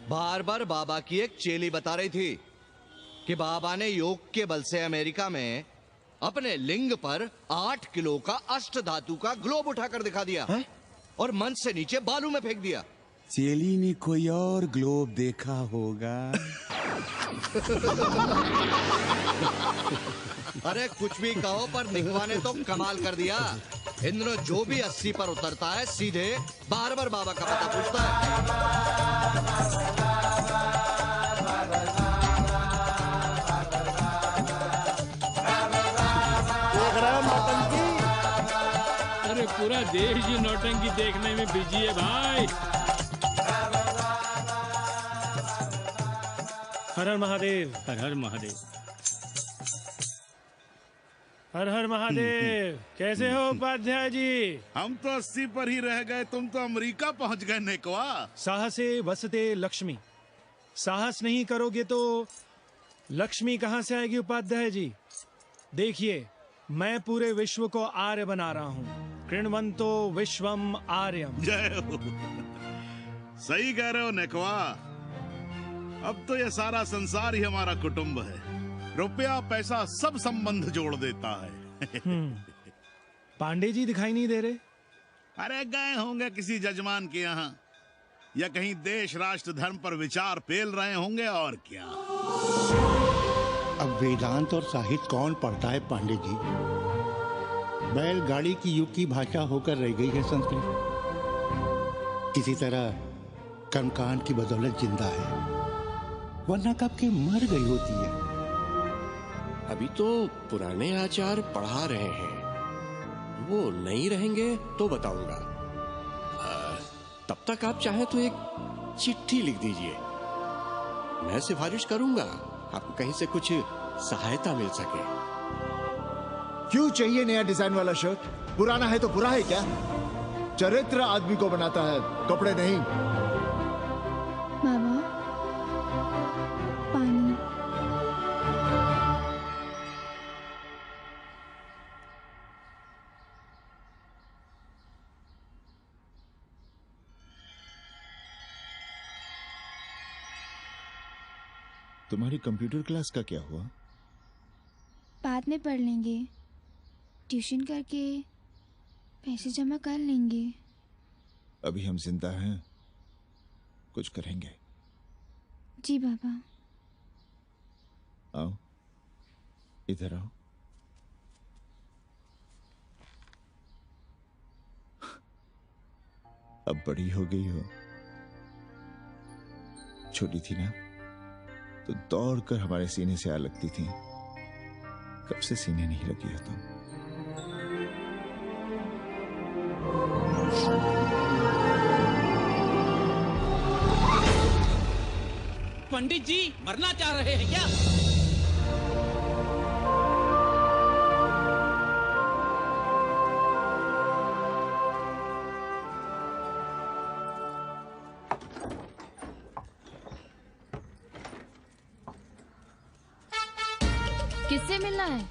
बार बार बाबा की एक चेली बता रही थी कि बाबा ने योग के बल से अमेरिका में अपने लिंग पर 8 किलो का अष्ट धातु का ग्लोब उठाकर दिखा दिया है? और मंच से नीचे बालू में फेंक दिया। चेली ने कोई और ग्लोब देखा होगा। अरे कुछ भी कहो, पर निकवा ने तो कमाल कर दिया। इन दिनों जो भी 80 पर उतरता है सीधे बार बार बाबा का पता पूछता है। अरे पूरा देश ही नौटंकी देखने में बिजी है भाई। हर हर महादेव। हर हर महादेव। हर हर महादेव। कैसे हो उपाध्याय जी? हम तो 80 पर ही रह गए, तुम तो अमेरिका पहुंच गए नेकवा। साहसे वसते लक्ष्मी। साहस नहीं करोगे तो लक्ष्मी कहाँ से आएगी उपाध्याय जी? देखिए, मैं पूरे विश्व को आर्य बना रहा हूँ। कृण्वन्तो विश्वम आर्यम। जय हो। सही कह रहे हो नेकवा। अब तो ये सारा संसार ही हमारा कुटुंब है। रुपया पैसा सब संबंध जोड़ देता है। पांडे जी दिखाई नहीं दे रहे? अरे गए होंगे किसी जजमान के यहाँ, या कहीं देश राष्ट्र धर्म पर विचार पेल रहे होंगे, और क्या। अब वेदांत और साहित्य कौन पढ़ता है पांडे जी? बैलगाड़ी की युग की भाषा होकर रह गई है संस्कृत। किसी तरह कर्मकांड की बदौलत जिंदा है, वरना कब के मर गई होती है। अभी तो पुराने आचार पढ़ा रहे हैं, वो नहीं रहेंगे तो बताऊंगा। तब तक आप चाहें तो एक चिट्ठी लिख दीजिए, मैं सिफारिश करूंगा आपको कहीं से कुछ सहायता मिल सके। क्यों चाहिए नया डिजाइन वाला शर्ट? पुराना है तो बुरा है क्या? चरित्र आदमी को बनाता है, कपड़े नहीं। बाबा, पानी। तुम्हारी कंप्यूटर क्लास का क्या हुआ? बाद में पढ़ लेंगे, ट्यूशन करके पैसे जमा कर लेंगे। अभी हम जिंदा हैं, कुछ करेंगे। जी बाबा। आओ, इधर आओ। अब बड़ी हो गई हो। छोटी थी ना तो दौड़कर हमारे सीने से आ लगती थी। कब से सीने नहीं लगी हो तुम? पंडित जी मरना चाह रहे हैं क्या? किससे मिलना है?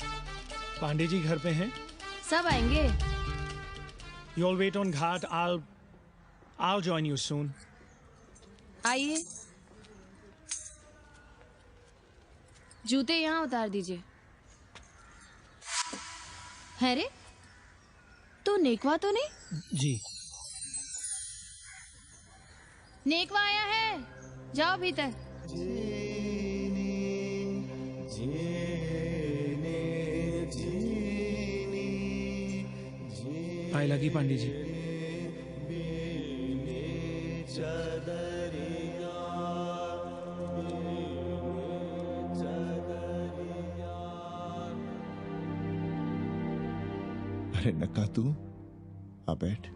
पांडे जी घर पे हैं? सब आएंगे। You all wait on Ghat. I'll join you soon. आइए। जूते यहाँ उतार दीजिए। है रे, तो नेकवा तो नहीं? जी। नेकवा आया है, जाओ भीतर। पाए लगी पांडे जी। अरे नक्का तू आ बैठ।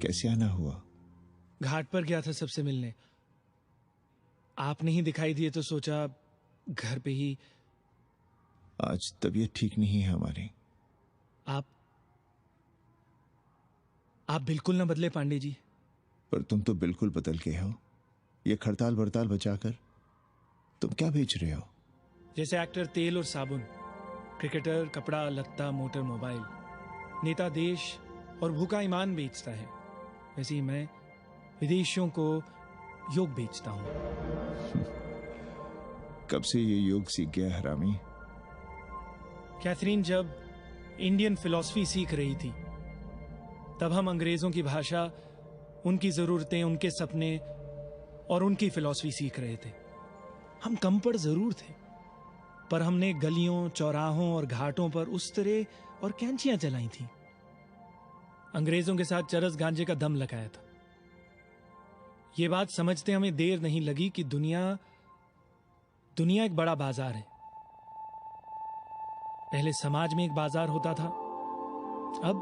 कैसे आना हुआ? घाट पर गया था सबसे मिलने। आप नहीं दिखाई दिए तो सोचा घर पे ही। आज तबीयत ठीक नहीं है हमारी। आप बिल्कुल ना बदले पांडे जी। पर तुम तो बिल्कुल बदल गए हो। ये खड़ताल बड़ताल बचाकर तुम क्या बेच रहे हो? जैसे एक्टर तेल और साबुन, क्रिकेटर कपड़ा लत्ता मोटर मोबाइल, नेता देश और भूखा ईमान बेचता है, वैसे ही मैं विदेशियों को योग बेचता हूं। कब से ये योग सीख गया हरामी? कैथरीन जब इंडियन फिलॉसफी सीख रही थी तब हम अंग्रेजों की भाषा, उनकी जरूरतें, उनके सपने और उनकी फिलॉसफी सीख रहे थे। हम कम पढ़ जरूर थे, पर हमने गलियों, चौराहों और घाटों पर उस्तरे और कैंचियां चलाई थी। अंग्रेजों के साथ चरस गांजे का दम लगाया था। ये बात समझते हमें देर नहीं लगी कि दुनिया एक बड़ा बाजार है। पहले समाज में एक बाजार होता था, अब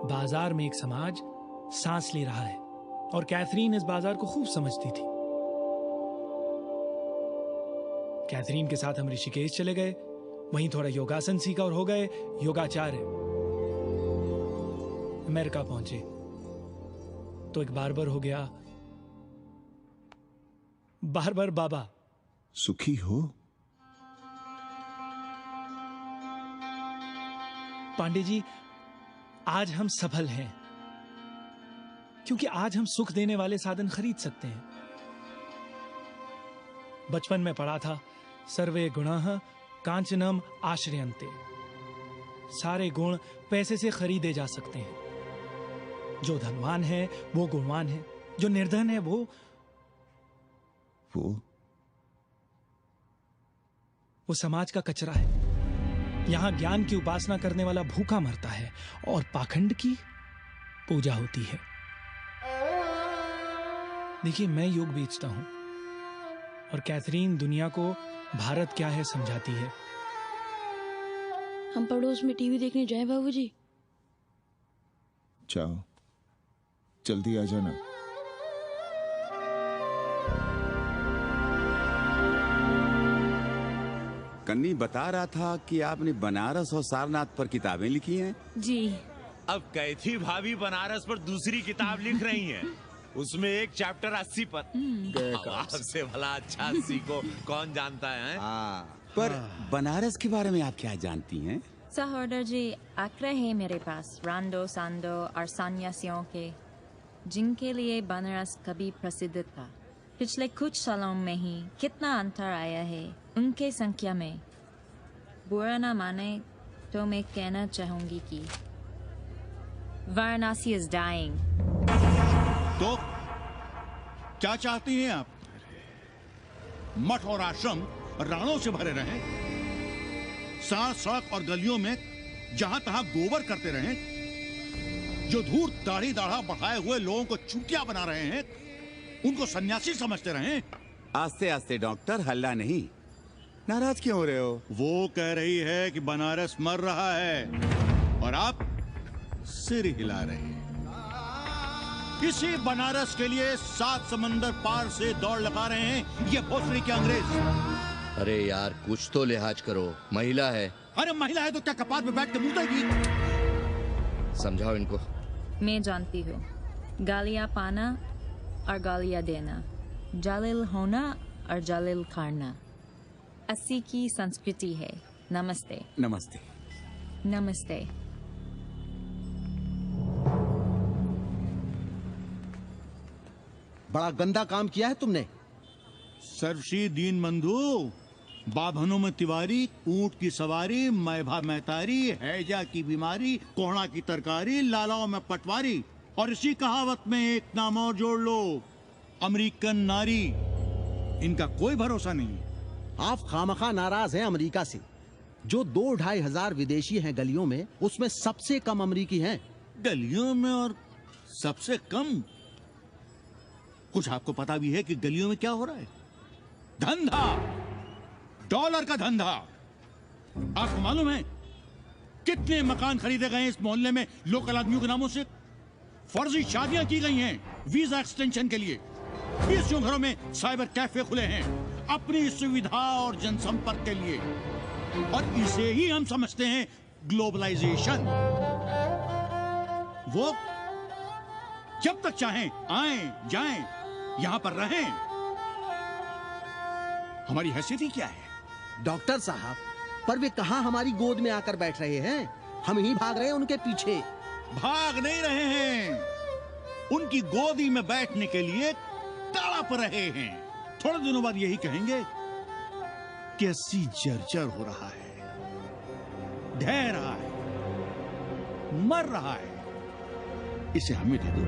बाजार में एक समाज सांस ले रहा है। और कैथरीन इस बाजार को खूब समझती थी। कैथरीन के साथ हम ऋषिकेश चले गए, वहीं थोड़ा योगासन सीखा और हो गए योगाचार्य। अमेरिका पहुंचे तो एक बार्बर हो गया, बार्बर बाबा। सुखी हो? पांडे जी, आज हम सफल हैं क्योंकि आज हम सुख देने वाले साधन खरीद सकते हैं। बचपन में पढ़ा था, सर्वे गुणाः कांचनम आश्रयन्ते। सारे गुण पैसे से खरीदे जा सकते हैं। जो धनवान है वो गुणवान है, जो निर्धन है वो समाज का कचरा है। यहां ज्ञान की उपासना करने वाला भूखा मरता है और पाखंड की पूजा होती है। देखिए, मैं योग बेचता हूं और कैथरीन दुनिया को भारत क्या है समझाती है। हम पड़ोस में टीवी देखने जाए बाबूजी? जाओ, जल्दी आ जाना। कन्नी बता रहा था कि आपने बनारस और सारनाथ पर किताबें लिखी हैं। जी। अब कैथी भाभी बनारस पर दूसरी किताब लिख रही हैं। उसमें एक चैप्टर 80 पर। से भला अच्छा 80 को कौन जानता है? पर बनारस के बारे में आप क्या जानती हैं? सहोदर जी, आंकड़े हैं मेरे पास रांडो सांडो और सन्यासियों के, जिनके लिए बनारस कभी प्रसिद्ध था। पिछले कुछ सालों में ही कितना अंतर आया है उनके संख्या में। बुरा न माने तो मैं कहना चाहूंगी कि वाराणसी is dying। तो क्या चाहती हैं आप? मठ और आश्रम राणों से भरे रहें, सड़क और गलियों में जहां तहां गोबर करते रहें, जो धूर्त दाढ़ी दाढ़ा बढ़ाए हुए लोगों को चूतिया बना रहे हैं उनको सन्यासी समझते रहें? आस्ते आस्ते डॉक्टर, हल्ला नहीं। नाराज क्यों हो रहे हो? वो कह रही है कि बनारस मर रहा है और आप सिर हिला रहे हैं। इसी बनारस के लिए 7 समंदर पार से दौड़ लगा रहे हैं ये भोसड़ी के अंग्रेज। अरे यार, कुछ तो लिहाज करो, महिला है। अरे महिला है तो क्या कपाट में बैठ के मुंह देगी? समझाओ इनको। मैं जानती हूँ, गालियाँ पाना और गालियाँ देना, जालिल होना और जालिल करना 80 की संस्कृति है। नमस्ते। नमस्ते। नमस्ते। बड़ा गंदा काम किया है तुमने। सर्वश्री दीन बंधु, बाभनों में तिवारी, ऊंट की सवारी, मैभा मैतारी, हैजा की बीमारी, कोहड़ा की तरकारी, लालाओं में पटवारी, और इसी कहावत में एक नाम और जोड़ लो, अमेरिकन नारी। इनका कोई भरोसा नहीं। आप खामखा नाराज हैं अमेरिका से। जो 2-2.5 हजार विदेशी हैं गलियों में, उसमें सबसे कम अमेरिकी हैं। गलियों में और सबसे कम? कुछ आपको पता भी है कि गलियों में क्या हो रहा है? धंधा, डॉलर का धंधा। आपको मालूम है कितने मकान खरीदे गए इस मोहल्ले में लोकल आदमियों के नामों से? फर्जी शादियां की गई हैं वीजा एक्सटेंशन के लिए। 20 घरों में साइबर कैफे खुले हैं अपनी सुविधा और जनसंपर्क के लिए, और इसे ही हम समझते हैं ग्लोबलाइजेशन। वो जब तक चाहें आएं जाएं, यहां पर रहें। हमारी हैसियत ही क्या है? डॉक्टर साहब, पर वे कहां हमारी गोद में आकर बैठ रहे हैं? हम ही भाग रहे हैं उनके पीछे। भाग नहीं रहे हैं, उनकी गोदी में बैठने के लिए तड़प रहे हैं। थोड़े दिनों बाद यही कहेंगे कि अस्सी जर्जर हो रहा है, ढह रहा है, मर रहा है, इसे हमें दे दो,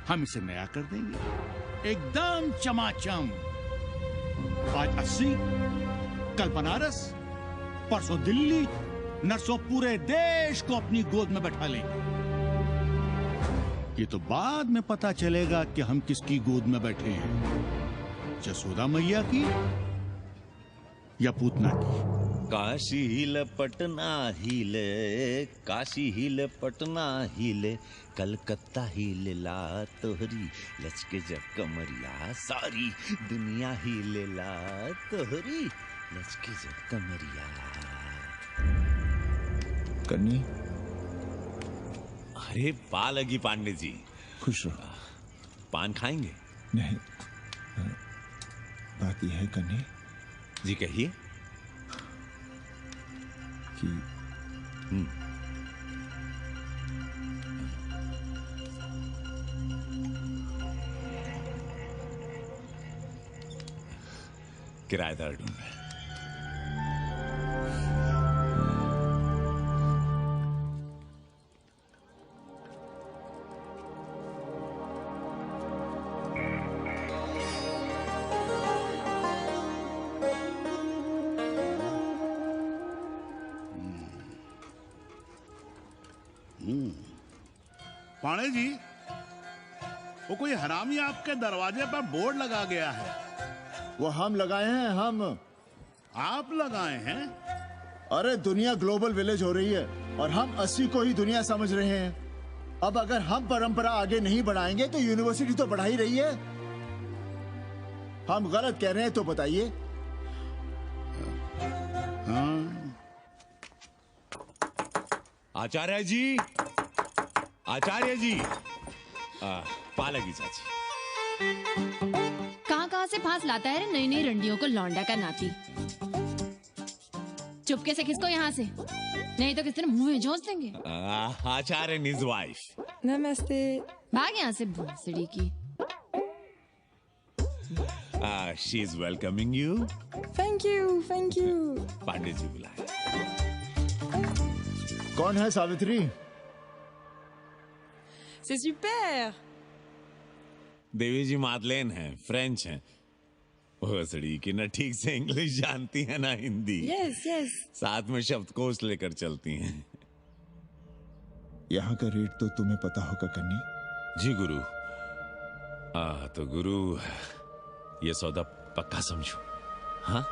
हम इसे नया कर देंगे एकदम चमाचम। आज 80, कल बनारस, परसों दिल्ली, नरसों पूरे देश को अपनी गोद में बैठा लेंगे। ये तो बाद में पता चलेगा कि हम किसकी गोद में बैठे हैं, जसोदा मैया की या पूतना की। काशी हिले पटना हिले, काशी हिले पटना हिले, कलकत्ता हिले ला तोहरी लचके जब कमरिया, सारी दुनिया हिले ला तोहरी लचके जब कमरिया। कन्नी, अरे पा लगी पांडे जी। खुश रहो। पान खाएंगे? नहीं, बात यह है कन्नी जी, कहिए। कि किराएदार ढूंढ रहे हैं। पाणे जी, वो कोई हरामी आपके दरवाजे पर बोर्ड लगा गया है। वो हम लगाए हैं, हम। आप लगाए हैं? अरे दुनिया ग्लोबल विलेज हो रही है और हम 80 को ही दुनिया समझ रहे हैं। अब अगर हम परंपरा आगे नहीं बढ़ाएंगे तो यूनिवर्सिटी तो बढ़ा ही रही है। हम गलत कह रहे हैं तो बताइए। आचार्य जी, आचार्य जी, पालगी चाची। कहाँ से फांस लाता है रे नई नई रंडियों को, लौंडा का नाती। चुपके से खिसको यहाँ से, नहीं तो किसी ने मुंह में जोश देंगे। आचार्य निज वाइफ। नमस्ते। भाग यहाँ से भोसड़ी की। She is welcoming you. Thank you, thank you. Pandey ji बुलाए। कौन है सावित्री? C'est super। देवी जी मादलेन हैं, फ्रेंच हैं। भोसड़ी की ना ठीक से इंग्लिश जानती है ना हिंदी। Yes yes. साथ में शब्दकोश लेकर चलती हैं। यहाँ का रेट तो तुम्हें पता होगा कन्नी। जी गुरु। तो गुरु, ये सौदा पक्का समझो। हाँ,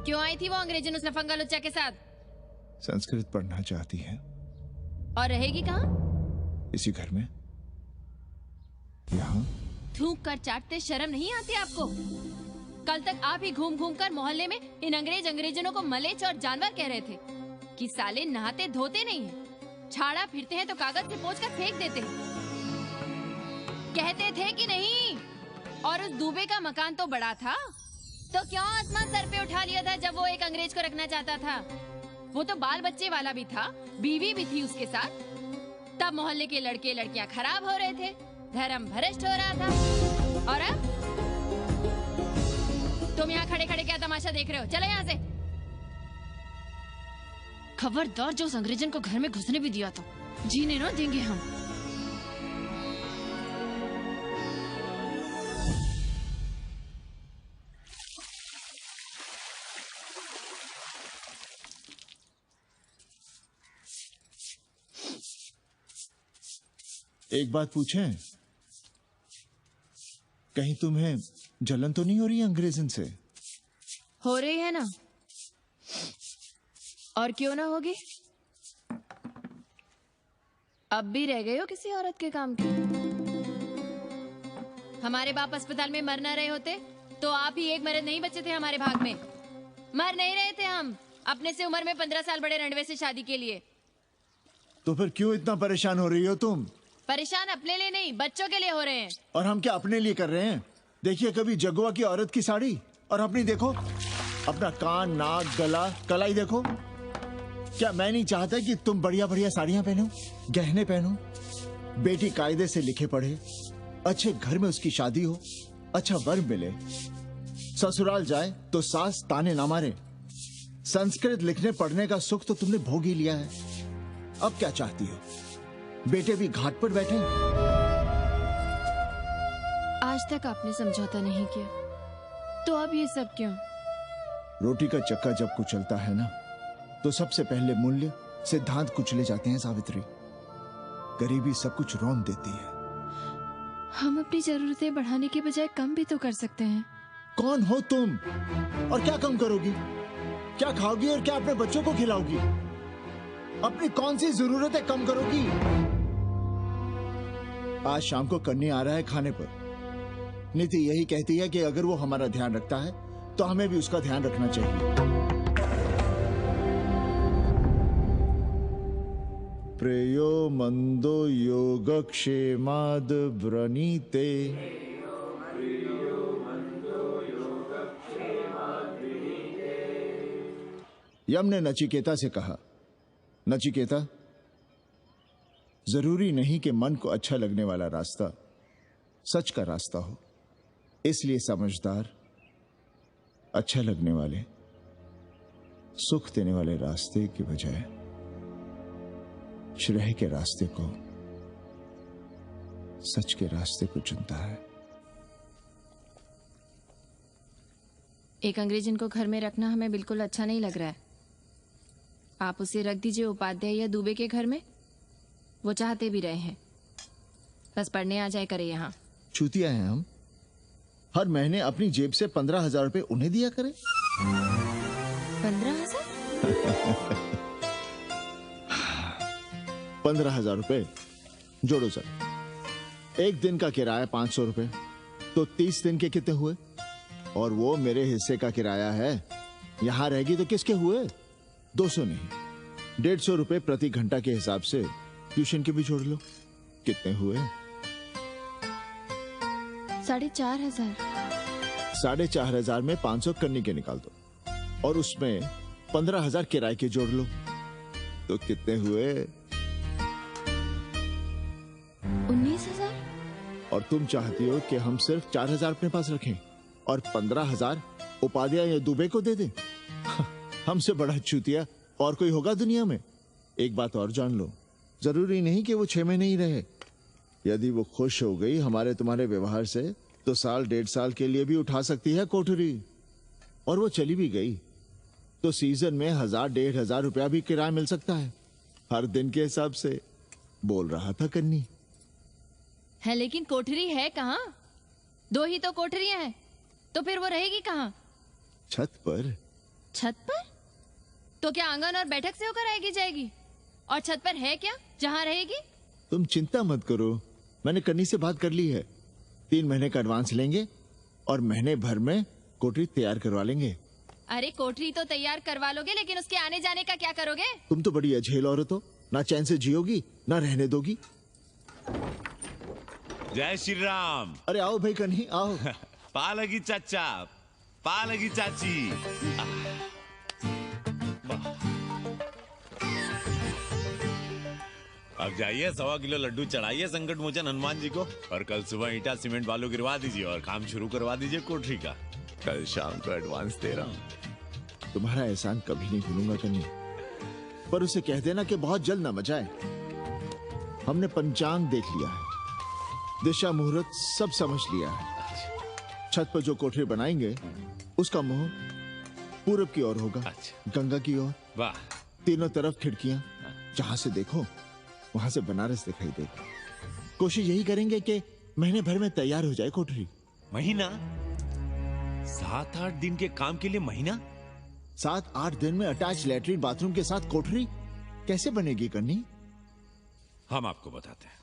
क्यों आई थी वो अंग्रेजन उस लफंगा लुच्चा के साथ? संस्कृत पढ़ना चाहती है। और रहेगी कहाँ? इसी घर में, यहाँ। थूक कर चाटते शर्म नहीं आती आपको? कल तक आप ही घूम घूम कर मोहल्ले में इन अंग्रेजनों को मलेच और जानवर कह रहे थे कि साले नहाते धोते नहीं हैं, छाड़ा फिरते हैं तो कागज से पोंछ कर फेंक देते हैं। कहते थे कि नहीं? और उस दूबे का मकान तो बड़ा था, तो क्यों आसमान सर पे उठा लिया था जब वो एक अंग्रेज को रखना चाहता था? वो तो बाल बच्चे वाला भी था, बीवी भी थी उसके साथ। तब मोहल्ले के लड़के लड़कियां खराब हो रहे थे, धर्म भ्रष्ट हो रहा था। और अब तुम यहाँ खड़े खड़े क्या तमाशा देख रहे हो? चलो यहाँ से। खबरदार, जो उस अंग्रेजन को घर में घुसने भी दिया तो जीने न देंगे हम। एक बात पूछें, कहीं तुम्हें जलन तो नहीं हो रही अंग्रेजन से? हो रही है ना, और क्यों ना होगी? अब भी रह गए हो किसी औरत के काम की? हमारे बाप अस्पताल में मर ना रहे होते तो आप ही एक मर्द नहीं बचे थे हमारे भाग में। मर नहीं रहे थे हम अपने से उम्र में 15 साल बड़े रणवे से शादी के लिए। तो फिर क्यों इतना परेशान हो रही हो तुम? परेशान अपने लिए नहीं, बच्चों के लिए हो रहे हैं। और हम क्या अपने लिए कर रहे हैं? देखिए कभी जगुआ की औरत की साड़ी और अपनी देखो, अपना कान, नाक, गला, कलाई देखो। क्या मैं नहीं चाहता कि तुम बढ़िया बढ़िया साड़ियां पहनो, गहने पहनो, बेटी कायदे से लिखे पढ़े, अच्छे घर में उसकी शादी हो, अच्छा वर मिले, ससुराल जाए तो सास ताने ना मारे। संस्कृत लिखने पढ़ने का सुख तो तुमने भोग ही लिया है। अब क्या चाहती हो? बेटे भी घाट पर बैठे। आज तक आपने समझौता नहीं किया, तो अब ये सब क्यों? रोटी का चक्का जब कुचलता है ना, तो सबसे पहले मूल्य सिद्धांत कुचले जाते हैं सावित्री। गरीबी सब कुछ रौंद देती है। हम अपनी जरूरतें बढ़ाने के बजाय कम भी तो कर सकते हैं। कौन हो तुम और क्या कम करोगी? क्या खाओगी और क्या अपने बच्चों को खिलाओगी? अपनी कौन सी जरूरतें कम करोगी? आज शाम को कन्नी आ रहा है खाने पर। नीति यही कहती है कि अगर वो हमारा ध्यान रखता है तो हमें भी उसका ध्यान रखना चाहिए। प्रेयो मंदो योगक्षेमाद व्रणीते। यम ने नचिकेता से कहा, नचिकेता, जरूरी नहीं कि मन को अच्छा लगने वाला रास्ता सच का रास्ता हो, इसलिए समझदार, अच्छा लगने वाले, सुख देने वाले रास्ते के बजाय श्रेय के रास्ते को, सच के रास्ते को चुनता है। एक अंग्रेजन को घर में रखना हमें बिल्कुल अच्छा नहीं लग रहा है। आप उसे रख दीजिए उपाध्याय या दुबे के घर में, वो चाहते भी रहे हैं। बस पढ़ने आ जाए करे यहाँ। चूतिया हैं हम। हर महीने अपनी जेब से 15,000 रुपए उन्हें दिया करें। 15,000? 15,000 रुपए जोड़ो सर। एक दिन का किराया 500 रुपए, तो 30 दिन के कितने हुए? और वो मेरे हिस्से का किराया है। यहां रहेगी तो किसके हुए? 200 नहीं, 150 रुपए प्रति घंटा के हिसाब से ट्यूशन के भी जोड़ लो। कितने हुए? 4,500। 4,500 में 500 कन्नी के निकाल दो और उसमें 15,000 किराए के जोड़ लो, तो कितने हुए? 19,000। और तुम चाहती हो कि हम सिर्फ 4,000 अपने पास रखें और 15,000 उपाध्याय या दुबे को दे दें? हमसे बड़ा चूतिया और कोई होगा दुनिया में? एक बात और जान लो, जरूरी नहीं कि वो 6 महीने ही रहे। यदि वो खुश हो गई हमारे तुम्हारे व्यवहार से तो साल 1.5 साल के लिए भी उठा सकती है कोठरी। और वो चली भी गई तो सीजन में 1,000-1,500 रुपया भी किराया मिल सकता है, हर दिन के हिसाब से। बोल रहा था कन्नी। है लेकिन कोठरी है कहाँ? 2 ही तो कोठरियां हैं, तो फिर वो रहेगी कहाँ? छत पर। छत पर? तो क्या आंगन और बैठक से होकर आएगी जाएगी? और छत पर है क्या जहाँ रहेगी? तुम चिंता मत करो, मैंने कन्नी से बात कर ली है। 3 महीने का एडवांस लेंगे और महीने भर में कोठरी तैयार करवा लेंगे। अरे कोठरी तो तैयार करवा लोगे, लेकिन उसके आने जाने का क्या करोगे? तुम तो बड़ी अझेल औरत हो, ना चैन से जियोगी ना रहने दोगी। जय श्री राम। अरे आओ भाई कन्ही आओ। पा लगी चाचा, पा लगी चाची। अब जाइए 1.25 किलो लड्डू चढ़ाइए संकट मोचन हनुमान जी को, और कल सुबह ईटा सीमेंट बालू गिरवा दीजिए और काम शुरू करवा दीजिए कोठरी का। कल शाम को एडवांस दे रहा हूँ। तुम्हारा एहसान कभी नहीं भूलूंगा कन्नी, पर उसे कह देना कि बहुत जल्द न मचाए। हमने पंचांग देख लिया है, दिशा मुहूर्त सब समझ लिया है। छत पर जो कोठरी बनाएंगे उसका मुंह पूरब की ओर होगा, गंगा की ओर। वाह। तीनों तरफ खिड़कियां, जहां से देखो वहां से बनारस दिखाई देगा। कोशिश यही करेंगे कि महीने भर में तैयार हो जाए कोठरी। महीना? 7-8 दिन के काम के लिए महीना? 7-8 दिन में अटैच लैट्रिन बाथरूम के साथ कोठरी कैसे बनेगी कन्नी? हम आपको बताते हैं।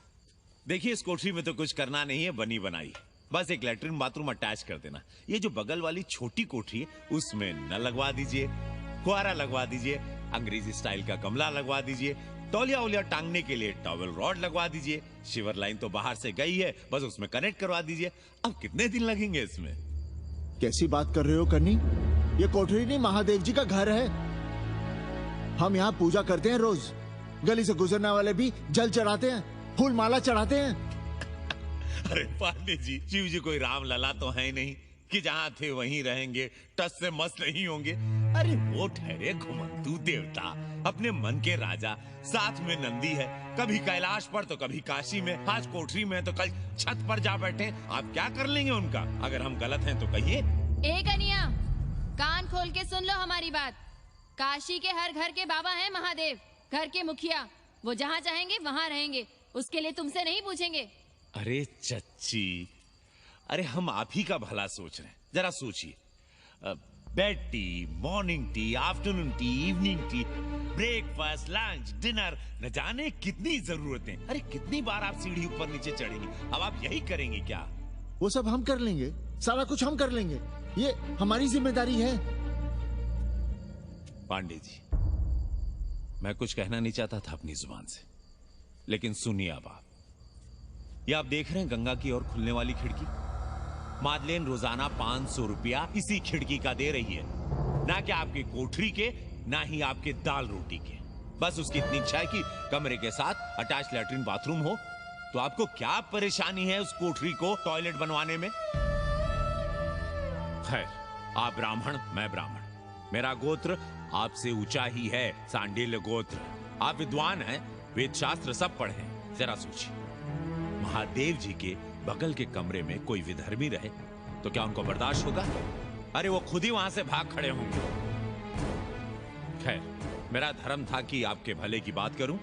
देखिए, इस कोठरी में तो कुछ करना नहीं है, बनी बनाई। बस एक लैट्रिन बाथरूम अटैच कर देना। ये जो बगल वाली छोटी कोठरी है उसमें नल लगवा दीजिए, फुहारा लगवा दीजिए, अंग्रेजी स्टाइल का गमला लगवा दीजिए, तौलिया उलिया टांगने के लिए टॉवल रॉड लगवा दीजिए। शिवर लाइन तो बाहर से गई है, बस उसमें कनेक्ट करवा दीजिए। अब कितने दिन लगेंगे इसमें? कैसी बात कर रहे हो कन्नी? ये कोठरी नहीं, महादेव जी का घर है। हम यहाँ पूजा करते हैं रोज। गली से गुजरने वाले भी जल चढ़ाते हैं, फूल माला चढ़ाते हैं। अरे पांडे जी, शिव जी कोई राम लला तो है नहीं कि जहाँ थे वहीं रहेंगे, टस से मस्त नहीं होंगे। अरे वो ठहरे घुमंतू देवता, अपने मन के राजा, साथ में नंदी है, कभी कैलाश पर तो कभी काशी में, आज कोठरी में तो कल छत पर जा बैठे। आप क्या कर लेंगे उनका? अगर हम गलत हैं तो कहिए। ए कन्या, कान खोल के सुन लो हमारी बात। काशी के हर घर के बाबा हैं महादेव, घर के मुखिया। वो जहाँ चाहेंगे वहाँ रहेंगे, उसके लिए तुमसे नहीं पूछेंगे। अरे चच्ची, अरे हम आप ही का भला सोच रहे हैं, जरा सोचिए। Bed tea, morning tea, afternoon T, evening tea, breakfast, lunch, dinner, न जाने कितनी जरूरतें। अरे कितनी बार आप सीढ़ी ऊपर नीचे चढ़ेंगे, अब आप यही करेंगे क्या? वो सब हम कर लेंगे, सारा कुछ हम कर लेंगे, ये हमारी जिम्मेदारी है। पांडे जी, मैं कुछ कहना नहीं चाहता था अपनी जुबान से, लेकिन सुनिए अब आप। ये आप देख रहे हैं गंगा की ओर खुलने वाली खिड़की? मादलेन रोजाना 500 रुपया इसी खिड़की का दे रही है, ना कि आपकी कोठरी के, ना ही आपके दाल रोटी के। बस उसकी इतनी इच्छा है कि कमरे के साथ अटैच लैट्रिन बाथरूम हो। तो आपको क्या परेशानी है उस कोठरी को टॉयलेट बनवाने में? खैर, आप ब्राह्मण, मैं ब्राह्मण, मेरा गोत्र आपसे ऊंचा ही है, सांडिल्य गोत्र। आप विद्वान हैं, वेद शास्त्र सब पढ़े हैं। जरा सोचिए, महादेव जी के बगल के कमरे में कोई विधर्मी रहे तो क्या उनको बर्दाश्त होगा? अरे वो खुद ही वहां से भाग खड़े होंगे। खैर, मेरा धर्म था कि आपके भले की बात करूं।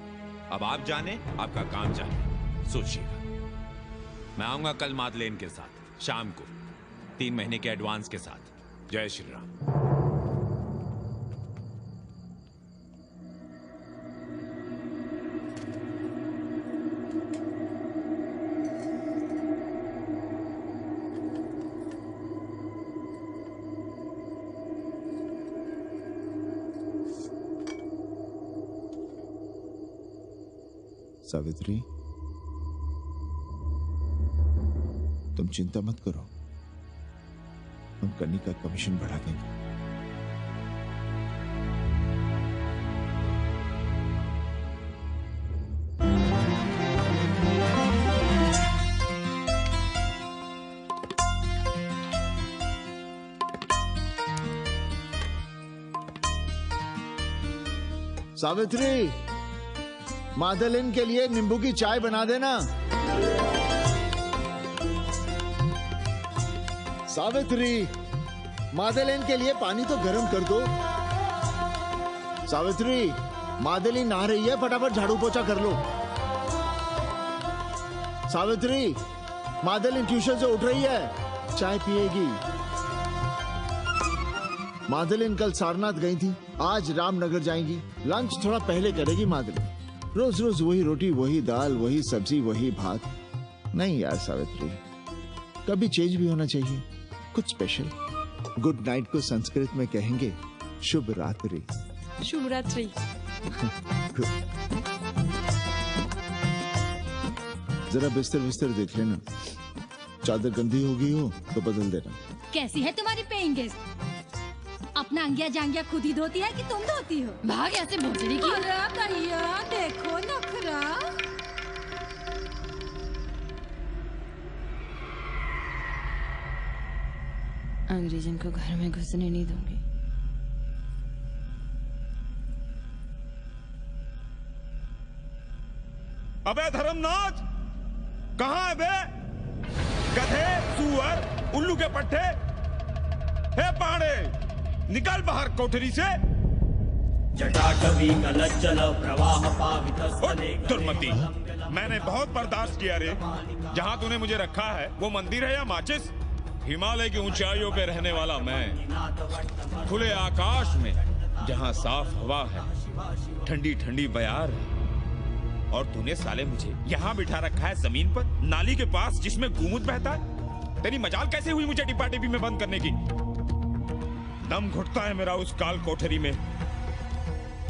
अब आप जाने, आपका काम जाने। सोचिएगा, मैं आऊंगा कल मादलेन के साथ शाम को, 3 महीने के एडवांस के साथ। जय श्री राम। सावित्री, तुम चिंता मत करो, हम कन्नी का कमीशन बढ़ा देंगे। सावित्री, मादलिन के लिए नींबू की चाय बना देना। सावित्री, मादलिन के लिए पानी तो गर्म कर दो। सावित्री, मादलिन नहा रही है, फटाफट झाड़ू पोछा कर लो। सावित्री, मादलिन ट्यूशन से उठ रही है, चाय पिएगी। मादलिन कल सारनाथ गई थी, आज रामनगर जाएंगी। लंच थोड़ा पहले करेगी मादलिन। रोज रोज वही रोटी, वही दाल, वही सब्जी, वही भात। नहीं यार सावित्री, कभी चेंज भी होना चाहिए, कुछ स्पेशल। गुड नाइट को संस्कृत में कहेंगे शुभ रात्रि। शुभ रात्रि। जरा बिस्तर बिस्तर देख लेना, चादर गंदी हो गई हो तो बदल देना। कैसी है तुम्हारी पेइंग गेस्ट? अपना अंगिया जांगिया खुद ही धोती है कि तुम धोती हो? भाग ऐसे भोसड़ी की। अरे भैया देखो नखरा। अंग्रेजन को घर में घुसने नहीं दूंगी। अबे धर्मनाथ, कहाँ है बे? गधे, सुअर, उल्लू के पट्टे। हे पांडे, निकल बाहर कोठरी से। जटाटवी कलज्जल प्रवाह पावित। दुर्मति, मैंने बहुत बर्दाश्त किया रे। जहाँ तूने मुझे रखा है वो मंदिर है या माचिस? हिमालय की ऊंचाइयों पे रहने वाला मैं, खुले आकाश में जहाँ साफ हवा है, ठंडी ठंडी बयार है, और तूने साले मुझे यहाँ बिठा रखा है जमीन पर, नाली के पास जिसमें गोमूत्र बहता है। तेरी मजाल कैसे हुई मुझे डिब्बा डिब्बी में बंद करने की? दम घुटता है मेरा उस काल कोठरी में।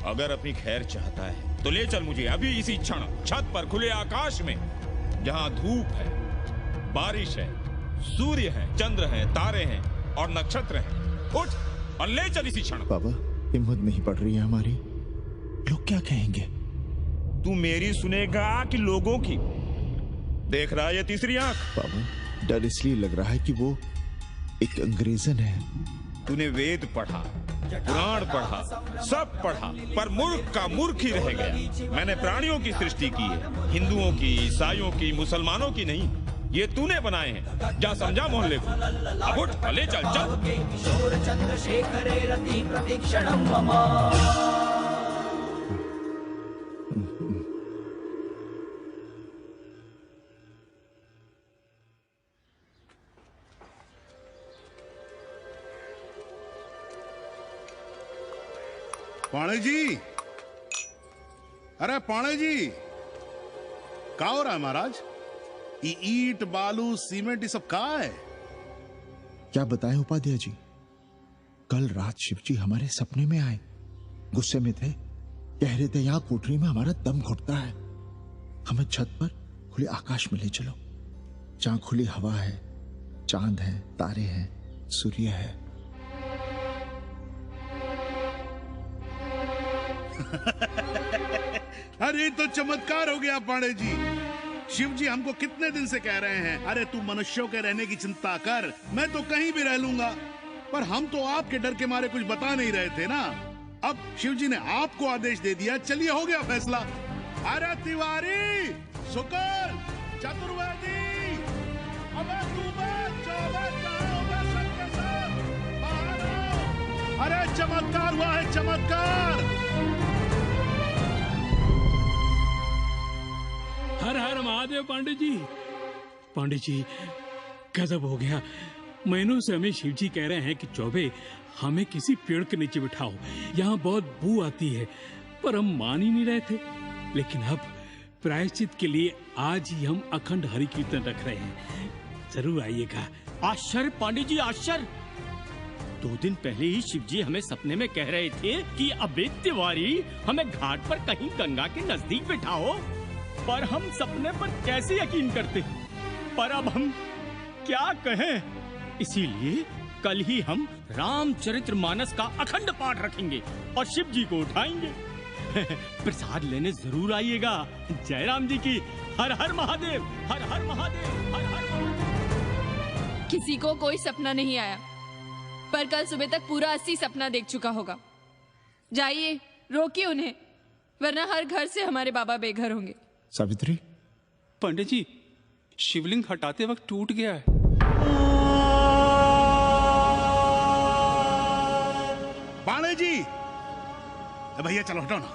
अगर अपनी खैर चाहता है तो ले चल मुझे अभी इसी क्षण छत पर, खुले आकाश में, जहां धूप है, बारिश है, सूर्य है, चंद्र है, तारे हैं और नक्षत्र हैं। उठ और ले चल इसी क्षण। बाबा, हिम्मत नहीं पड़ रही है हमारी, लोग क्या कहेंगे? तू मेरी सुनेगा कि लोगों की? देख रहा है ये तीसरी आंख? बाबा, डर इसलिए लग रहा है कि वो एक अंग्रेजन है। तूने वेद पढ़ा, पुराण पढ़ा, सब पढ़ा, पर मूर्ख का मूर्ख ही रह गया। मैंने प्राणियों की सृष्टि की है, हिंदुओं की, ईसाइयों की, मुसलमानों की नहीं। ये तूने बनाए हैं। जा समझा मोहल्ले को। अब उठ, ले चल चल। पाणे जी, अरे पाणे जी, क्या हो रहा है महाराज? ये ईट बालू सीमेंट ये सब कहाँ है? क्या बताएं उपाध्याय जी, कल रात शिवजी हमारे सपने में आए, गुस्से में थे, कह रहे थे यहां कोठरी में हमारा दम घुटता है, हमें छत पर खुले आकाश में ले चलो, जहां खुली हवा है, चांद है, तारे हैं, सूर्य है। अरे तो चमत्कार हो गया पाणे जी। शिव जी हमको कितने दिन से कह रहे हैं, अरे तू मनुष्यों के रहने की चिंता कर, मैं तो कहीं भी रह लूंगा। पर हम तो आपके डर के मारे कुछ बता नहीं रहे थे ना। अब शिव जी ने आपको आदेश दे दिया, चलिए हो गया फैसला। अरे तिवारी, शुक्ल, चतुर्वेदी, अबे तू बच, कहाँ हो बे सबके सब? बाहर आओ। अरे चमत्कार हुआ है, चमत्कार। हर हर महादेव पांडे जी। पांडे जी, गजब हो गया। महीनों से हमें शिव जी कह रहे हैं कि चौबे हमें किसी पेड़ के नीचे बिठाओ, यहाँ बहुत बू आती है, पर हम मान ही नहीं रहे थे। लेकिन अब प्रायश्चित के लिए आज ही हम अखंड हरि कीर्तन रख रहे हैं, जरूर आइएगा। आश्चर्य पांडे जी, आश्चर्य। 2 दिन पहले ही शिव जी हमें सपने में कह रहे थे कि अबे तिवारी, हमें घाट पर कहीं गंगा के नजदीक बिठाओ, पर हम सपने पर कैसे यकीन करते। पर अब हम क्या कहें, इसीलिए कल ही हम रामचरितमानस का अखंड पाठ रखेंगे और शिव जी को उठाएंगे। प्रसाद लेने जरूर आइएगा। जय राम जी की। हर हर महादेव, हर हर महादेव, हर हर महादेव। किसी को कोई सपना नहीं आया, पर कल सुबह तक पूरा 80 सपना देख चुका होगा। जाइए, रोकिए उन्हें, वरना हर घर से हमारे बाबा बेघर होंगे। सावित्री, पंडित जी, शिवलिंग हटाते वक्त टूट गया है। पाणे जी, भैया चलो हटो ना।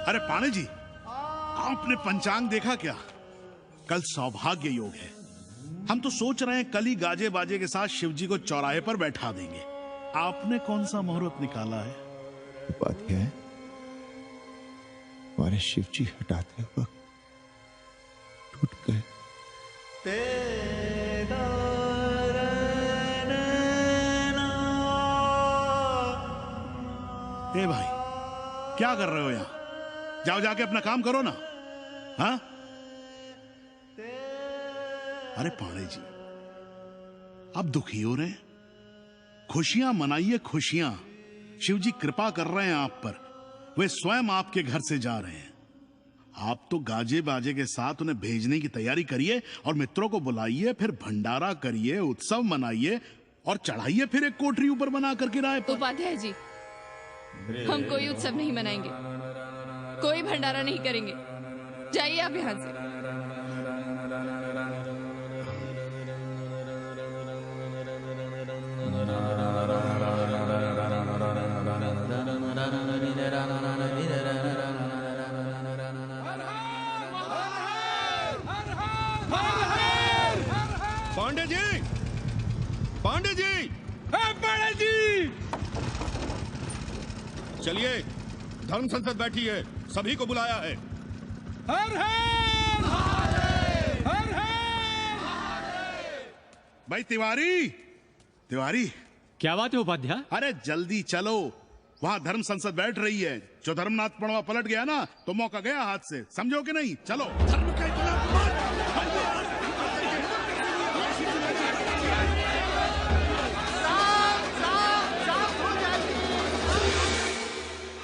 अरे पाणे जी, आपने पंचांग देखा क्या? कल सौभाग्य योग है। हम तो सोच रहे हैं कल ही गाजे बाजे के साथ शिव जी को चौराहे पर बैठा देंगे। आपने कौन सा मुहूर्त निकाला है? उपाध्याय, हमारे शिव जी हटाते वक्त टूट गए। ए भाई, क्या कर रहे हो यहाँ? जाओ जाके अपना काम करो ना। हाँ? अरे पाणे जी, आप दुखी हो रहे हैं? खुशियां मनाइए, खुशियां। शिव जी कृपा कर रहे हैं आप पर, वे स्वयं आपके घर से जा रहे हैं। आप तो गाजे बाजे के साथ उन्हें भेजने की तैयारी करिए और मित्रों को बुलाइए, फिर भंडारा करिए, उत्सव मनाइए और चढ़ाइए फिर एक कोठरी ऊपर बना कर किराए पर। उपाध्याय जी, हम कोई उत्सव नहीं मनाएंगे, कोई भंडारा नहीं करेंगे। जाइए आप यहाँ से। पांडे जी, पांडे जी, पांडे जी, चलिए, धर्म संसद बैठी है, सभी को बुलाया है। हर हर हर हर। भाई तिवारी, तिवारी, क्या बात है उपाध्याय? अरे जल्दी चलो, वहाँ धर्म संसद बैठ रही है। जो धर्मनाथ पड़वा पलट गया ना, तो मौका गया हाथ से, समझो कि नहीं? चलो। धर्म का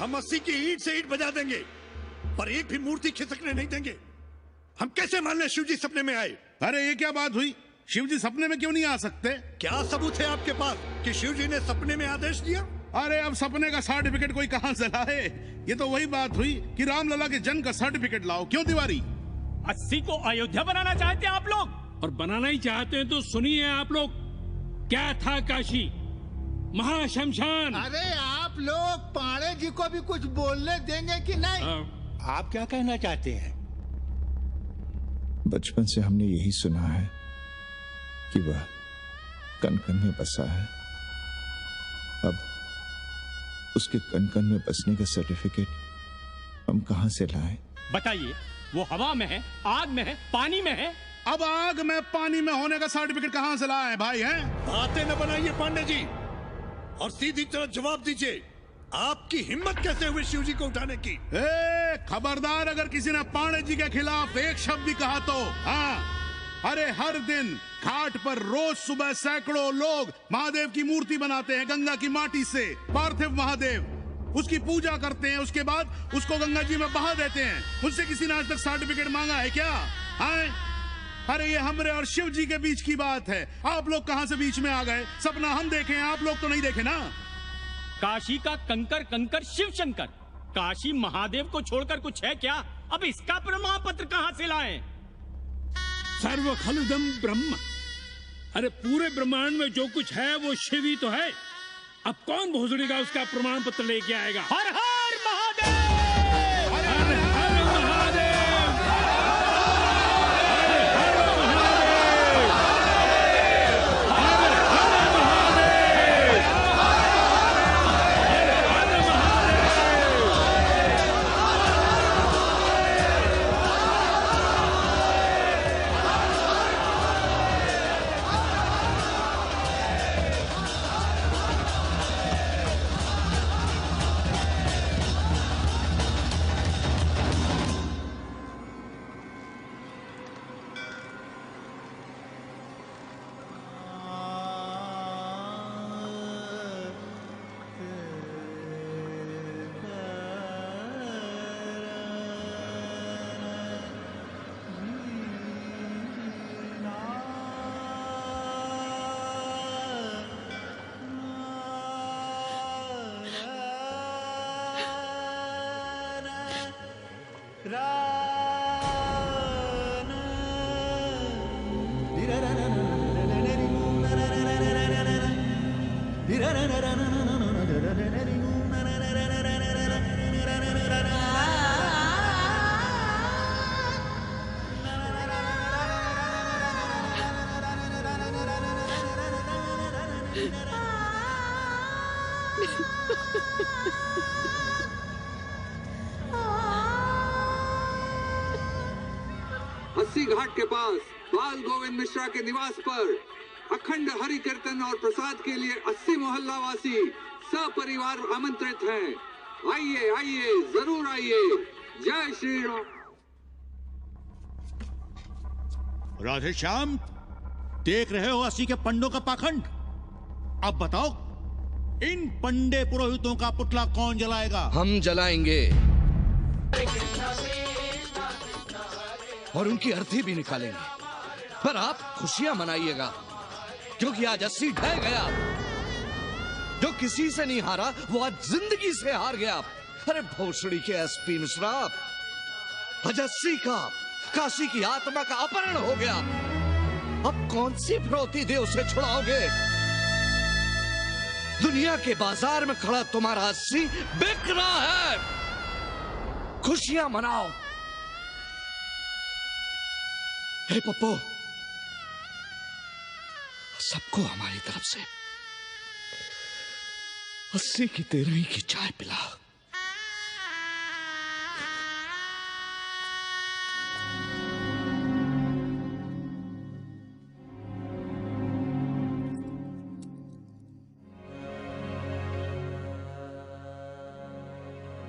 हम 80 की ईंट से ईंट बजा देंगे, पर एक भी मूर्ति खिसकने नहीं देंगे। हम कैसे मान लें शिव जी सपने में आए? अरे ये क्या बात हुई? शिव जी सपने में क्यों नहीं आ सकते? क्या सबूत है आपके पास कि शिव जी ने सपने में आदेश दिया? अरे अब सपने का सर्टिफिकेट कोई कहां से लाए? ये तो वही बात हुई कि रामलला के जन्म का सर्टिफिकेट लाओ। क्यों तिवारी? 80 को अयोध्या बनाना चाहते हैं आप लोग? और बनाना ही चाहते हैं तो सुनिए आप लोग, क्या था काशी महाशमशान। अरे आप लोग पाणे जी को भी कुछ बोलने देंगे कि नहीं? आप क्या कहना चाहते हैं? बचपन से हमने यही सुना है कि वह कन कन में बसा है। अब उसके कन कन में बसने का सर्टिफिकेट हम कहां से लाएं? बताइए, वो हवा में है, आग में है, पानी में है? अब आग में पानी में होने का सर्टिफिकेट कहां से लाए भाई हैं? बातें न बनाइए पांडे जी, और सीधी तरह जवाब दीजिए, आपकी हिम्मत कैसे हुई शिव जी को उठाने की? खबरदार, अगर किसी ने पांडे जी के खिलाफ एक शब्द भी कहा तो हाँ। अरे हर दिन घाट पर रोज सुबह सैकड़ों लोग महादेव की मूर्ति बनाते हैं गंगा की माटी से, पार्थिव महादेव, उसकी पूजा करते हैं, उसके बाद उसको गंगा जी में बहा देते हैं। मुझसे किसी ने आज तक सर्टिफिकेट मांगा है क्या? अरे ये हमरे और शिव जी के बीच की बात है, आप लोग कहां से बीच में आ गए? सपना हम देखे हैं, आप लोग तो नहीं देखे ना। काशी का कंकर कंकर शिव शंकर, काशी महादेव को छोड़कर कुछ है क्या? अब इसका प्रमाण पत्र कहां से लाएं? सर्व खलुदम ब्रह्म, अरे पूरे ब्रह्मांड में जो कुछ है वो शिव ही तो है। अब कौन भोसड़ी का उसका प्रमाण पत्र लेके आएगा? हर हर महादेव! अस्सी घाट के पास बाल गोविंद मिश्रा के निवास पर अखंड हरि कीर्तन और प्रसाद के लिए 80 मोहल्ला वासी सपरिवार आमंत्रित हैं। आइए आइए, जरूर आइए। जय श्री राम। राधे श्याम, देख रहे हो 80 के पंडों का पाखंड? अब बताओ, इन पंडे पुरोहितों का पुतला कौन जलाएगा? हम जलाएंगे और उनकी अर्थी भी निकालेंगे, पर आप खुशियां मनाइएगा, क्योंकि आज 80 ढह गया। जो किसी से नहीं हारा वो आज जिंदगी से हार गया। अरे भोसड़ी के एसपी मिश्रा, आज 80 का काशी की आत्मा का अपहरण हो गया। अब कौन सी फिरौती दे उसे छुड़ाओगे? दुनिया के बाजार में खड़ा तुम्हारा 80 बिक रहा है। खुशियां मनाओ। हे पप्पू, सबको हमारी तरफ से 80 की 13 की चाय पिला।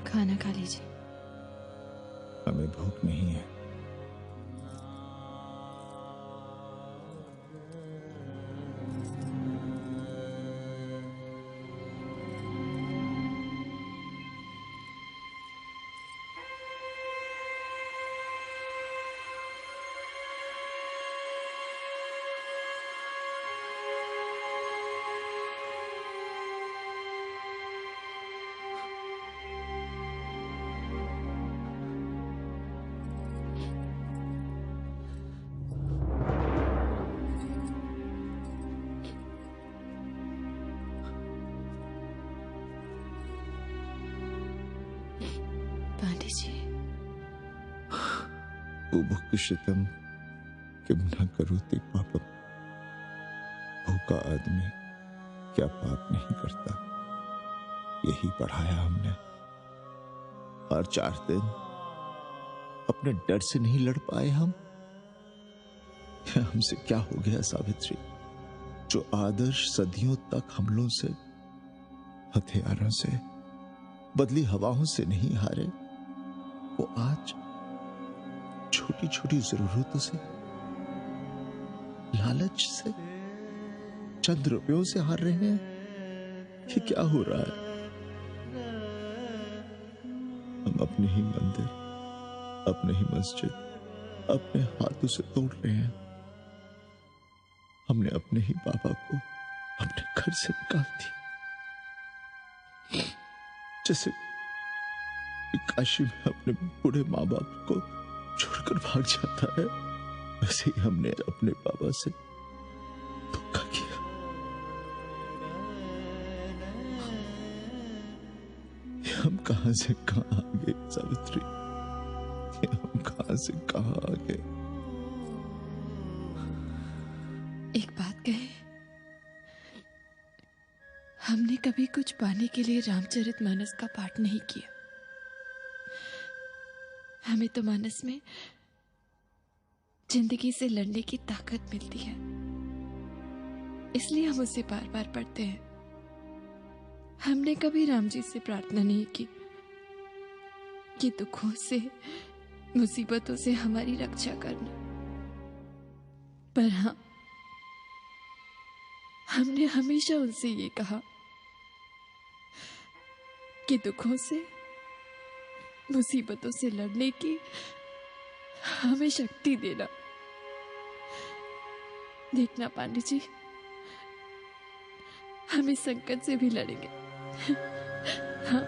खाना खा लीजिए। हमें भूख नहीं है। उभुक्षितम किम न करोति पापम। भूखा आदमी क्या पाप नहीं करता? यही पढ़ाया हमने। और 4 दिन अपने डर से नहीं लड़ पाए हम। हमसे क्या हो गया सावित्री? जो आदर्श सदियों तक हमलों से, हथियारों से, बदली हवाओं से नहीं हारे, वो आज छोटी छोटी जरूरतों से, लालच से, चंद रुपयों से हार रहे हैं। ये क्या हो रहा है? हम अपने ही मंदिर, अपने ही मस्जिद अपने हाथों से तोड़ रहे हैं। हमने अपने ही बाबा को अपने घर से निकाल दिया। जैसे काशी में अपने बूढ़े माँ बाप को छोड़कर भाग जाता है, वैसे ही हमने अपने बाबा से धोखा किया। हम कहां से कहां आ गए सावित्री? हम कहां से कहां आ गए? एक बात कहे, हमने कभी कुछ पाने के लिए रामचरितमानस का पाठ नहीं किया। हमें तो मानस में जिंदगी से लड़ने की ताकत मिलती है, इसलिए हम उसे बार बार पढ़ते हैं। हमने कभी राम जी से प्रार्थना नहीं की कि दुखों से, मुसीबतों से हमारी रक्षा करना। पर हाँ, हमने हमेशा उनसे ये कहा कि दुखों से, मुसीबतों से लड़ने की हमें शक्ति देना। देखना पांडे जी, हम इस संकट से भी लड़ेंगे। हाँ।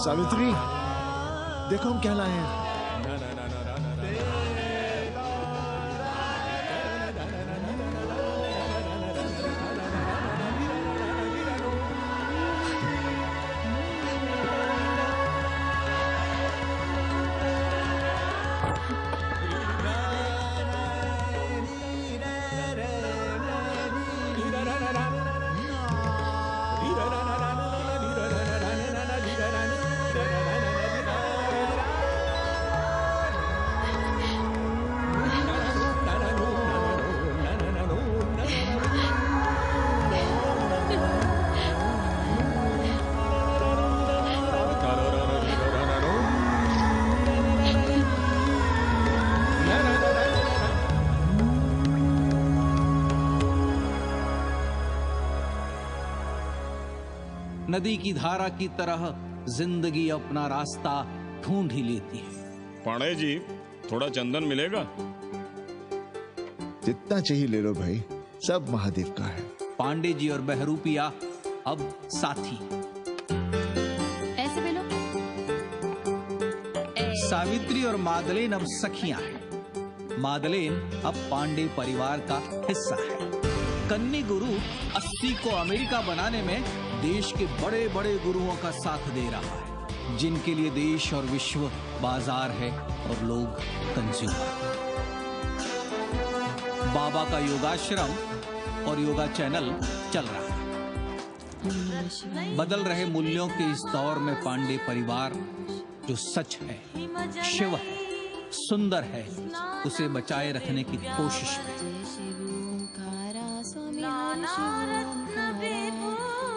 सावित्री, देखो हम क्या लाए हैं। नदी की धारा की तरह जिंदगी अपना रास्ता ढूंढ ही लेती है। पांडे जी, थोड़ा चंदन मिलेगा? जितना चाहिए ले लो भाई, सब महादेव का है। पांडे जी और बहरूपिया अब साथी। ऐसे बोलो। सावित्री और मादलेन अब सखियां हैं। मादलेन अब पांडे परिवार का हिस्सा है। कन्नी गुरु 80 को अमेरिका बनाने में देश के बड़े बड़े गुरुओं का साथ दे रहा है, जिनके लिए देश और विश्व बाजार है और लोग कंज्यूमर। बाबा का योगाश्रम और योगा चैनल चल रहा है। बदल रहे मूल्यों के इस दौर में पांडे परिवार जो सच है, शिव है, सुंदर है, उसे बचाए रखने की कोशिश में।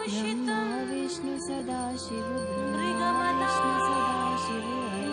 ब्रह्मा विष्णु सदा शिव, ब्रह्मा विष्णु सदा शिव।